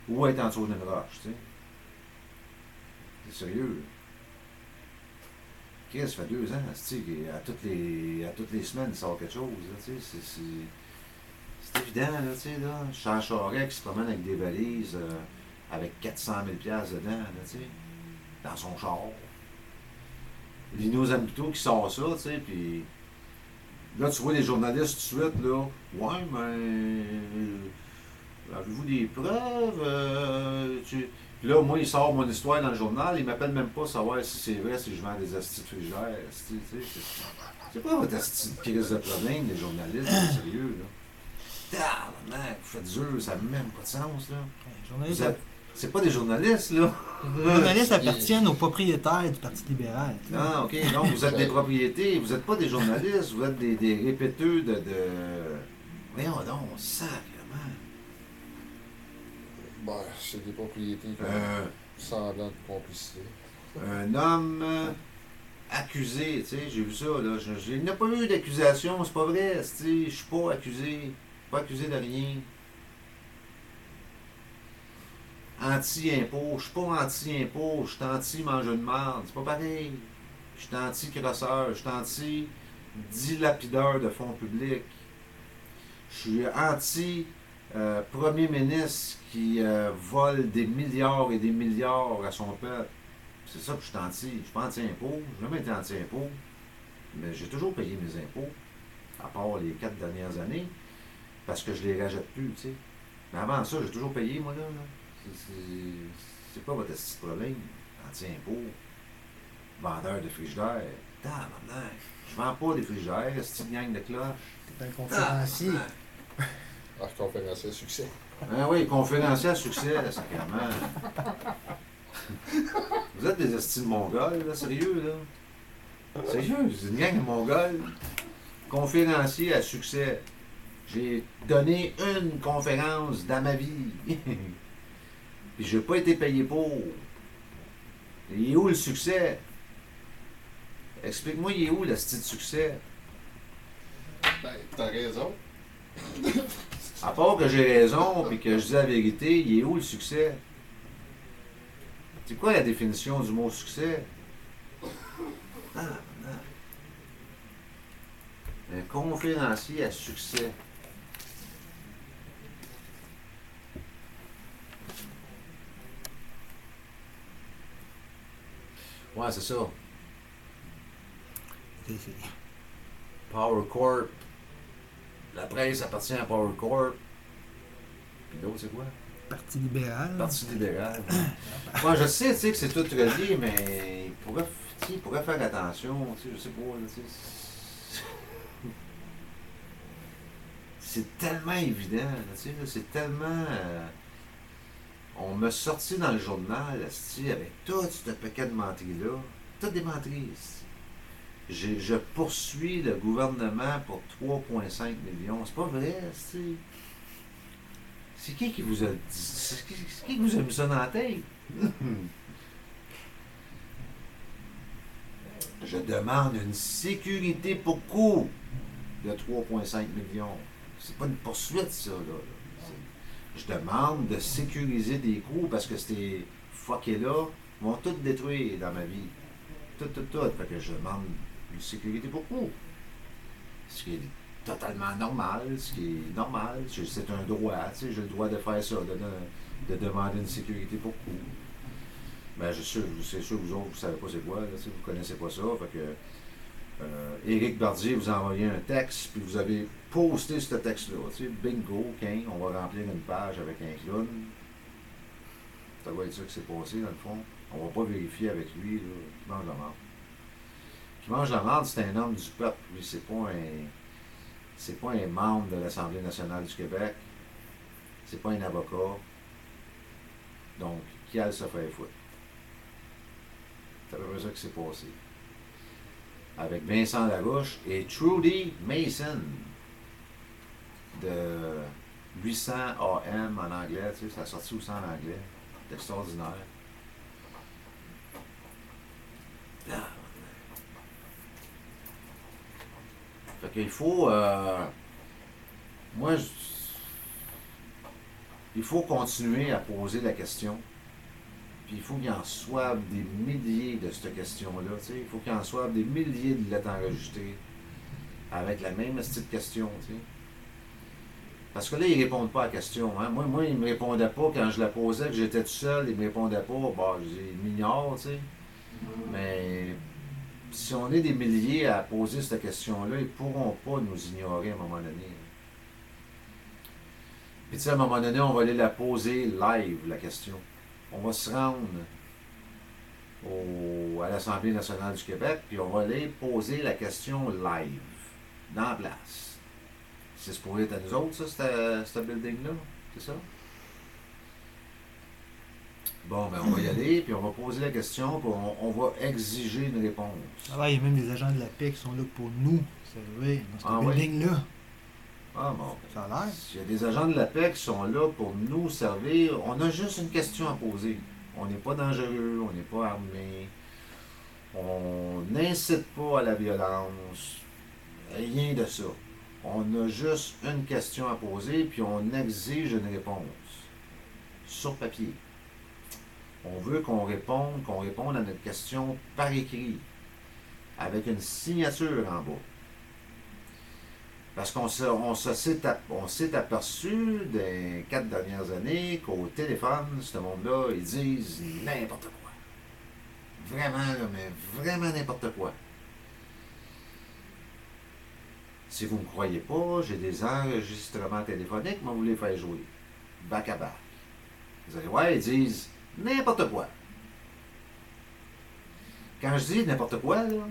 ou être en dessous d'une roche, tu sais. C'est sérieux, là. Chris, ça fait 2 ans, à toutes les semaines, il sort quelque chose, là, tu sais. C'est évident, là, tu sais, là. Jean Charest qui se promène avec des valises avec 400 000 $, dedans, là, tu sais, dans son char. Lino Zambuteau qui sort ça, tu sais, puis là, tu vois les journalistes tout de suite, là, ouais, mais avez-vous des preuves? Puis là, moi, il sort mon histoire dans le journal, il m'appelle même pas savoir si c'est vrai, si je vends des astis de frigidaire, tu sais, c'est pas votre asti de crise de problème, les journalistes, c'est sérieux, là. Tabarnak, vous faites dur, ça n'a même pas de sens, là. C'est pas des journalistes, là. Les journalistes appartiennent aux propriétaires du Parti libéral. Ah, ok. Non, vous êtes des propriétés, vous n'êtes pas des journalistes, vous êtes des répéteux de... Voyons donc, sacrément. Ben, c'est des propriétés semblant de complicité. Un homme accusé, tu sais, j'ai vu ça, là. Il n'y a pas eu d'accusation, c'est pas vrai, tu sais, je suis pas accusé. Pas accusé de rien. Anti-impôt, je suis pas anti-impôt, je suis anti-manger de marde, c'est pas pareil. Je suis anti-crosseur, je suis anti-dilapideur de fonds publics. Je suis anti-premier ministre qui vole des milliards et des milliards à son peuple. C'est ça que je suis anti. Je suis pas anti-impôt, j'ai jamais été anti-impôt, mais j'ai toujours payé mes impôts, à part les 4 dernières années. Parce que je les rachète plus, tu sais. Mais avant ça, j'ai toujours payé, moi, là. C'est pas votre petit problème. Anti-impôt, vendeur de frigidaire. Tabarnak. Je vends pas des frigidaires, c'est une gang de cloches. T'es un conférencier. Ah, conférencier à succès. Ah oui, conférencier à succès, sacrément. Vous êtes des estimes mongols, là, sérieux, là. Sérieux, c'est une gang de mongols. Conférencier à succès. J'ai donné une conférence dans ma vie. Puis j'ai pas été payé pour. Il est où le succès? Explique-moi, il est où le style de succès? Ben, t'as raison. À part que j'ai raison et que je dis la vérité, il est où le succès? C'est quoi la définition du mot succès? Ah, non. Un conférencier à succès. Ouais, c'est ça. C'est Power Corp. La presse appartient à Power Corp. Puis l'autre, c'est quoi? Parti libéral. Parti libéral. Moi, je sais, tu sais, que c'est tout relié, mais il pourrait faire attention, tu sais, je sais pas, là, tu sais. C'est tellement évident, là, tu sais, là, c'est tellement... on m'a sorti dans le journal, esti, avec tout ce paquet de menteries-là, toutes des menteries, esti. Je poursuis le gouvernement pour 3,5 millions. C'est pas vrai, esti. C'est qui vous a dit? C'est qui vous a mis ça dans la tête? Je demande une sécurité pour coût de 3,5 millions. C'est pas une poursuite, ça, là. Je demande de sécuriser des coûts parce que ces fuckés-là vont tout détruire dans ma vie. Tout. Fait que je demande une sécurité pour coût. Ce qui est totalement normal, ce qui est normal. C'est un droit, tu sais, j'ai le droit de faire ça, de demander une sécurité pour coût. Ben, c'est sûr que vous autres, vous savez pas c'est quoi, là, tu sais, vous connaissez pas ça. Fait que Éric Bardier vous a envoyé un texte, puis vous avez posté ce texte-là. Tu sais, bingo, on va remplir une page avec un clown. Ça va être ça qui s'est passé, dans le fond. On va pas vérifier avec lui, là, qui mange la marde. Qui mange la marde, c'est un homme du peuple. Lui, c'est pas un membre de l'Assemblée nationale du Québec. C'est pas un avocat. Donc, qui a se faire foutre? C'est à peu près ça qui s'est passé. Avec Vincent Larouche et Trudy Mason de 800 AM en anglais, tu sais, ça a sorti aussi en anglais. C'est extraordinaire. Ah. Fait qu'il faut... il faut continuer à poser la question. Puis il faut qu'il y en soit des milliers de cette question-là. Tu sais. Il faut qu'il y en soit des milliers de lettres enregistrées avec la même petite question. Tu sais. Parce que là, ils ne répondent pas à la question. Hein. Moi, ils ne me répondaient pas quand je la posais, que j'étais tout seul, ils ne me répondaient pas. Bah, ils m'ignorent, tu sais. Mais si on est des milliers à poser cette question-là, ils ne pourront pas nous ignorer à un moment donné. Puis tu sais, à un moment donné, on va aller la poser live, la question. On va se rendre à l'Assemblée nationale du Québec, puis on va aller poser la question live, dans la place. C'est pour être à nous autres, ça, ce building-là? C'est ça? Bon, ben on va y aller, puis on va poser la question, puis on va exiger une réponse. Ah ouais, il y a même des agents de la paix qui sont là pour nous servir dans ce building-là. Ah bon. Ça a l'air. Il y a des agents de la paix qui sont là pour nous servir. On a juste une question à poser. On n'est pas dangereux, on n'est pas armé. On n'incite pas à la violence. Rien de ça. On a juste une question à poser, puis on exige une réponse. Sur papier. On veut qu'on réponde à notre question par écrit. Avec une signature en bas. Parce qu'on s'est aperçu des 4 dernières années qu'au téléphone, ce monde-là, ils disent n'importe quoi. Vraiment, là, mais vraiment n'importe quoi. Si vous ne me croyez pas, j'ai des enregistrements téléphoniques, moi, vous les faire jouer. Back à back. Vous allez voir, ils disent n'importe quoi. Quand je dis n'importe quoi, là,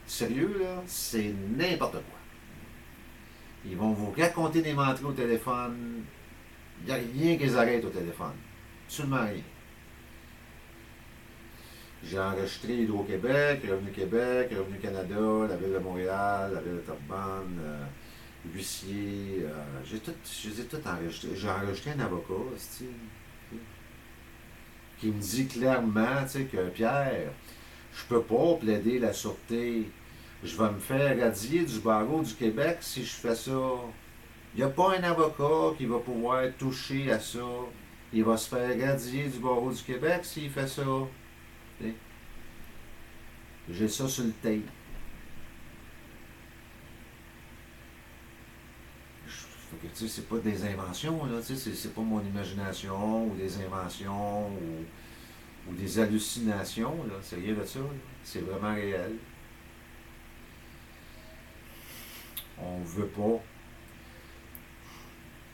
sérieux, là, c'est n'importe quoi. Ils vont vous raconter des menteries au téléphone. Il n'y a rien qu'ils arrêtent au téléphone. Absolument rien. J'ai enregistré Hydro-Québec, Revenu Québec, Revenu Canada, la Ville de Montréal, la Ville de Terrebonne, Huissier. Je les ai tout enregistrés. J'ai enregistré un avocat, qui me dit clairement, tu sais, que Pierre, je peux pas plaider la sûreté. Je vais me faire radier du barreau du Québec si je fais ça. Il n'y a pas un avocat qui va pouvoir toucher à ça. Il va se faire radier du barreau du Québec s'il fait ça. T'sais. J'ai ça sur le tape. Fait que, tu sais, c'est pas des inventions, là, tu sais, c'est pas mon imagination ou des inventions ou des hallucinations, là, c'est rien de ça, là. C'est vraiment réel. On veut pas.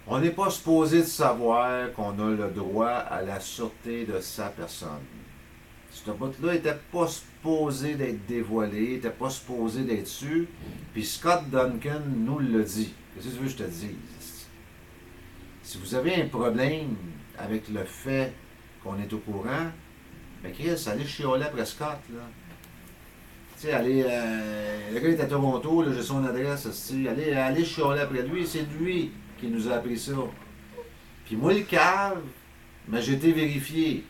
On n'est pas supposé de savoir qu'on a le droit à la sûreté de sa personne. Ce bout-là n'était pas supposé d'être dévoilé, n'était pas supposé d'être su, puis Scott Duncan nous le dit. Qu'est-ce que tu veux que je te dise? Si vous avez un problème avec le fait qu'on est au courant, ben Chris, allez chialer après Scott, là. Tu sais, allez, le gars est à Toronto, là, j'ai son adresse, allez chialer après lui, c'est lui qui nous a appris ça. Puis moi, le cave, ben j'ai été vérifié.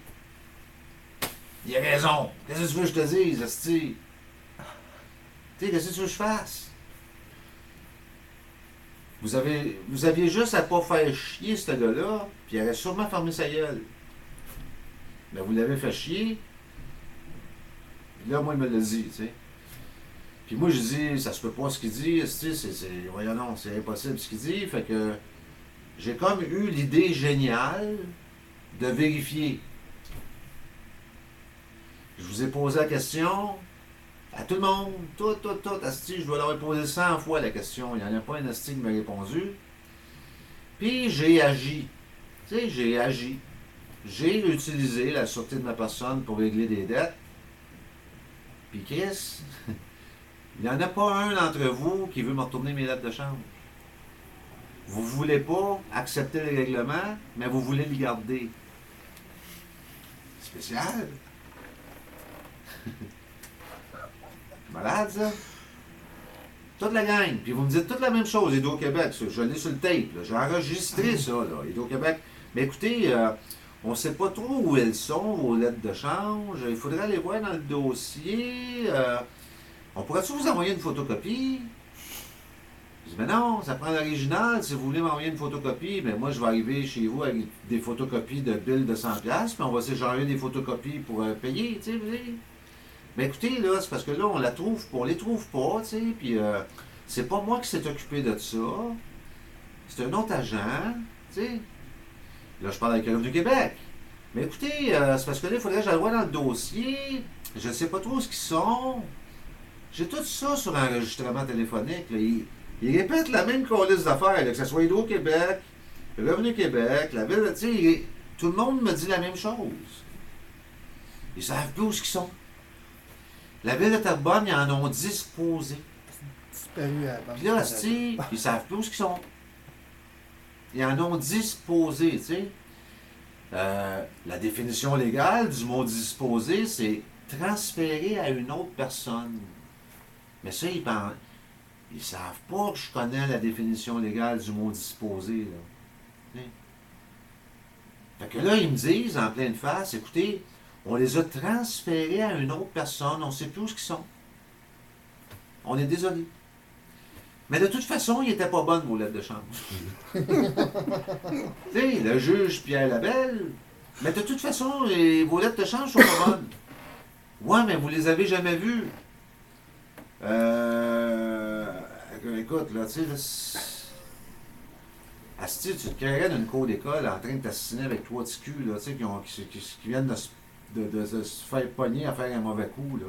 Il a raison. Qu'est-ce que tu veux que je te dise, esti? Tu sais, qu'est-ce que tu veux que je fasse? Vous aviez juste à pas faire chier ce gars-là, puis il aurait sûrement fermé sa gueule. Mais vous l'avez fait chier. Puis là, moi, il me l'a dit, tu sais. Puis moi, je dis, ça se peut pas ce qu'il dit, voyons non, c'est impossible ce qu'il dit. Fait que j'ai comme eu l'idée géniale de vérifier. Je vous ai posé la question à tout le monde, tout, asti, je dois leur poser 100 fois la question. Il n'y en a pas un asti qui m'a répondu. Puis j'ai agi. Tu sais, j'ai agi. J'ai utilisé la sûreté de ma personne pour régler des dettes. Puis Chris, il n'y en a pas un d'entre vous qui veut me retourner mes lettres de change. Vous ne voulez pas accepter le règlement, mais vous voulez les garder. Spécial. Malade, ça. Toute la gang. Puis vous me dites toute la même chose, Hydro-Québec. Je l'ai sur le tape. J'ai enregistré ça, là, Hydro-Québec. Mais écoutez, on ne sait pas trop où elles sont, vos lettres de change. Il faudrait aller voir dans le dossier. On pourrait-tu vous envoyer une photocopie? Je dis, mais non, ça prend l'original. Si vous voulez m'envoyer une photocopie, mais moi, je vais arriver chez vous avec des photocopies de billes de 100$, puis on va s'échanger des photocopies pour payer, tu sais, vous savez. Mais écoutez, là, c'est parce que là, on les trouve pas, tu sais, puis c'est pas moi qui s'est occupé de ça. C'est un autre agent, tu sais. Là, je parle avec le Revenu Québec. Mais écoutez, c'est parce que là, il faudrait que j'aille voir dans le dossier. Je ne sais pas trop ce qu'ils sont. J'ai tout ça sur enregistrement téléphonique. Là. Ils répètent la même liste d'affaires, que ce soit Hydro-Québec, le Revenu Québec, la ville, tu sais, tout le monde me dit la même chose. Ils savent plus où ils sont. La ville de Terrebonne, ils en ont disposé. Disparu avant. Puis là, ils savent plus où ils sont. Ils en ont disposé, tu sais. La définition légale du mot disposer, c'est transférer à une autre personne. Mais ça, ils savent pas que je connais la définition légale du mot disposer, là. Fait que là, ils me disent en pleine face, écoutez, on les a transférés à une autre personne, on ne sait plus où ils sont. On est désolé. Mais de toute façon, ils n'étaient pas bonnes, vos lettres de change. Tu sais, le juge Pierre Labelle, mais de toute façon, vos lettres de change sont pas bonnes. Ouais, mais vous les avez jamais vues. Écoute, là, tu sais, Asti, tu te créerais d'une cour d'école en train de t'assassiner avec trois petits culs, là, tu sais, qui viennent de se faire pogner à faire un mauvais coup, là.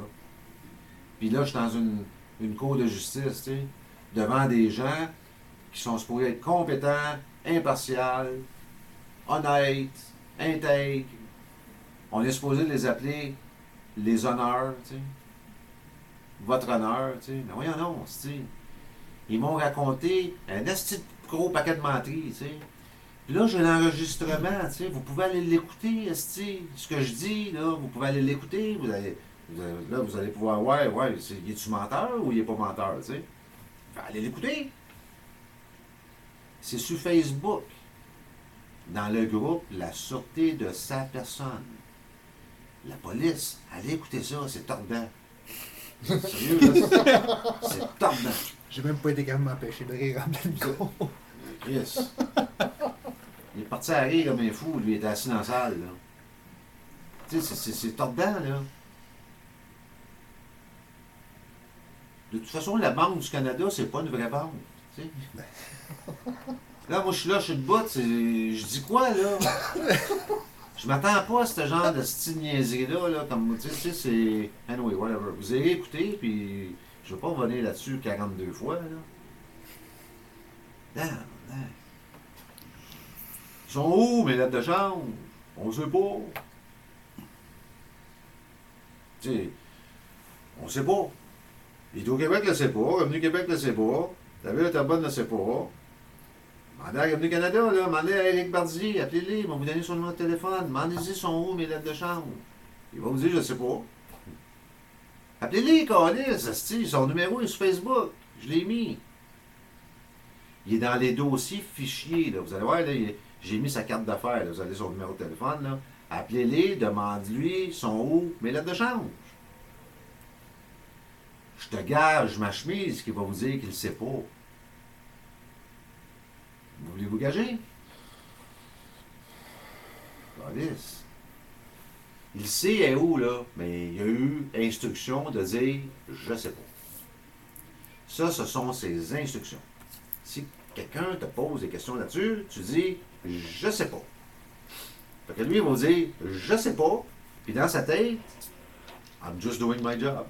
Puis là, je suis dans une cour de justice, tu sais, devant des gens qui sont supposés être compétents, impartials, honnêtes, intègres. On est supposé les appeler les honneurs, tu sais. Votre honneur, tu sais. Mais voyons non, tu sais. Ils m'ont raconté un esti de gros paquet de menteries, tu sais. Puis là, j'ai l'enregistrement, tu sais. Vous pouvez aller l'écouter, esti. Ce que je dis, là, vous pouvez aller l'écouter. Vous allez pouvoir voir, il est-tu menteur ou il est pas menteur, tu sais. Allez l'écouter. C'est sur Facebook, dans le groupe La Sûreté de sa personne. La police, allez écouter ça, c'est tordant. Sérieux, là, c'est tordant. J'ai même pas été capable de m'empêcher de rire en plein micro. Chris. Il est parti à rire comme un fou, lui, il était assis dans la salle, là. Tu sais, c'est tordant, là. De toute façon, la Banque du Canada, c'est pas une vraie banque. Tu sais. Là, moi, je suis là, je suis debout, je dis quoi, là? Je m'attends pas à ce genre de style niaiserie-là, là, comme, tu sais, c'est... Anyway, whatever. Vous allez écouter, puis je vais pas revenir là-dessus 42 fois, là. Non, non. Ils sont où, mes lettres de chambre? On sait pas. Tu sais, on sait pas. Hydro-Québec ne le sait pas, Revenu Québec ne le sait pas, la Ville de Terrebonne ne le sait pas. Demandez à Revenu Canada, là, demandez à Éric Bardier, appelez-les, ils vont vous donner son numéro de téléphone, demandez-y sont où mes lettres de chambre. Il va vous dire, je ne sais pas. Appelez-les, câlisse, asti, son numéro est sur Facebook, je l'ai mis. Il est dans les dossiers fichiers, là. Vous allez voir, là, j'ai mis sa carte d'affaires, là. Vous avez son numéro de téléphone, là. Appelez-les, demandez-lui, sont où mes lettres de change. Je te gage ma chemise qu'il va vous dire qu'il ne sait pas. Voulez-vous gager? Police. Il sait est où, là, mais il y a eu instruction de dire « je sais pas ». Ça, ce sont ses instructions. Si quelqu'un te pose des questions là-dessus, tu dis « je sais pas ». Fait que lui, il va dire « je sais pas », puis dans sa tête, « I'm just doing my job ».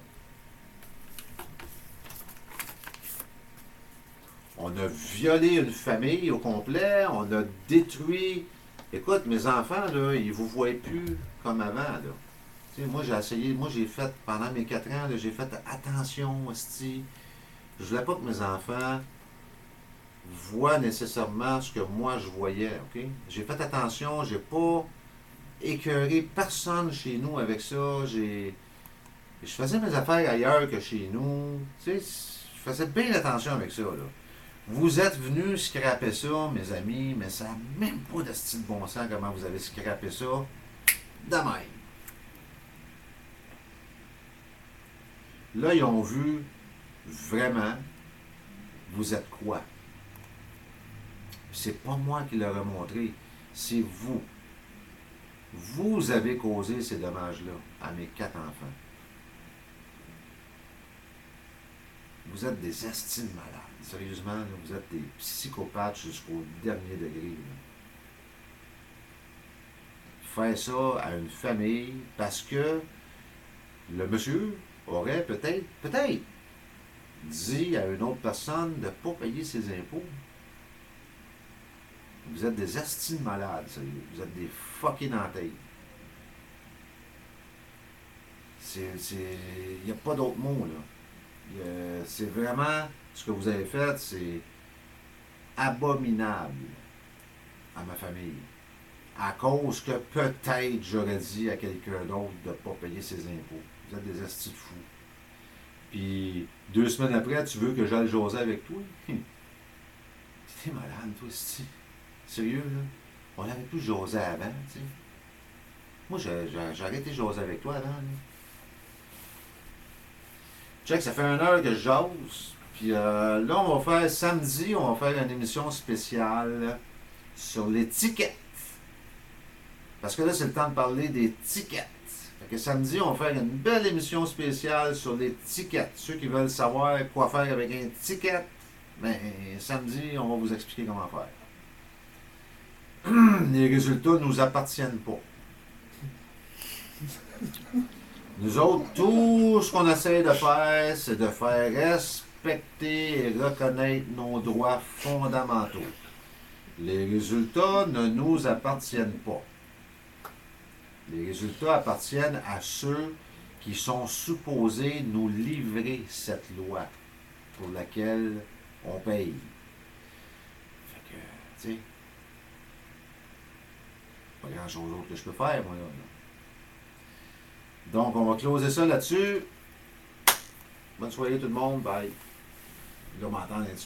On a violé une famille au complet, on a détruit... Écoute, mes enfants, là, ils vous voient plus comme avant, là. Tu sais, moi, j'ai essayé, moi, j'ai fait, pendant mes 4 ans, là, j'ai fait attention, hostie. Je voulais pas que mes enfants voient nécessairement ce que moi, je voyais, OK? J'ai fait attention, j'ai pas écœuré personne chez nous avec ça, je faisais mes affaires ailleurs que chez nous, tu sais, je faisais bien attention avec ça, là. Vous êtes venus scraper ça, mes amis, mais ça n'a même pas de style bon sens comment vous avez scrappé ça de même. Là, ils ont vu vraiment vous êtes quoi. C'est pas moi qui leur ai montré, c'est vous. Vous avez causé ces dommages-là à mes 4 enfants. Vous êtes des estimes malades. Sérieusement, là, vous êtes des psychopathes jusqu'au dernier degré. Là. Faire ça à une famille parce que le monsieur aurait peut-être dit à une autre personne de ne pas payer ses impôts. Vous êtes des estimes malades, sérieux. Vous êtes des fucking entailles. Il n'y a pas d'autre mot, là. C'est vraiment, ce que vous avez fait, c'est abominable à ma famille. À cause que peut-être j'aurais dit à quelqu'un d'autre de ne pas payer ses impôts. Vous êtes des astis de fous. Puis 2 semaines après, tu veux que j'aille jaser avec toi? T'es malade, toi, esti. Sérieux, là? On avait plus jasé avant, tu sais. Moi, j'ai arrêté de jaser avec toi avant, là. Check, ça fait 1 heure que je jase. Puis là, on va faire samedi, on va faire une émission spéciale sur les tickets. Parce que là, c'est le temps de parler des tickets. Fait que samedi, on va faire une belle émission spéciale sur les tickets. Ceux qui veulent savoir quoi faire avec un ticket, ben, samedi, on va vous expliquer comment faire. Les résultats ne nous appartiennent pas. Nous autres, tout ce qu'on essaie de faire, c'est de faire respecter et reconnaître nos droits fondamentaux. Les résultats ne nous appartiennent pas. Les résultats appartiennent à ceux qui sont supposés nous livrer cette loi pour laquelle on paye. Fait que, tu sais, pas grand-chose d'autre que je peux faire, moi, là. Donc, on va closer ça là-dessus. Bonne soirée tout le monde. Bye. Là, on m'entend un petit peu.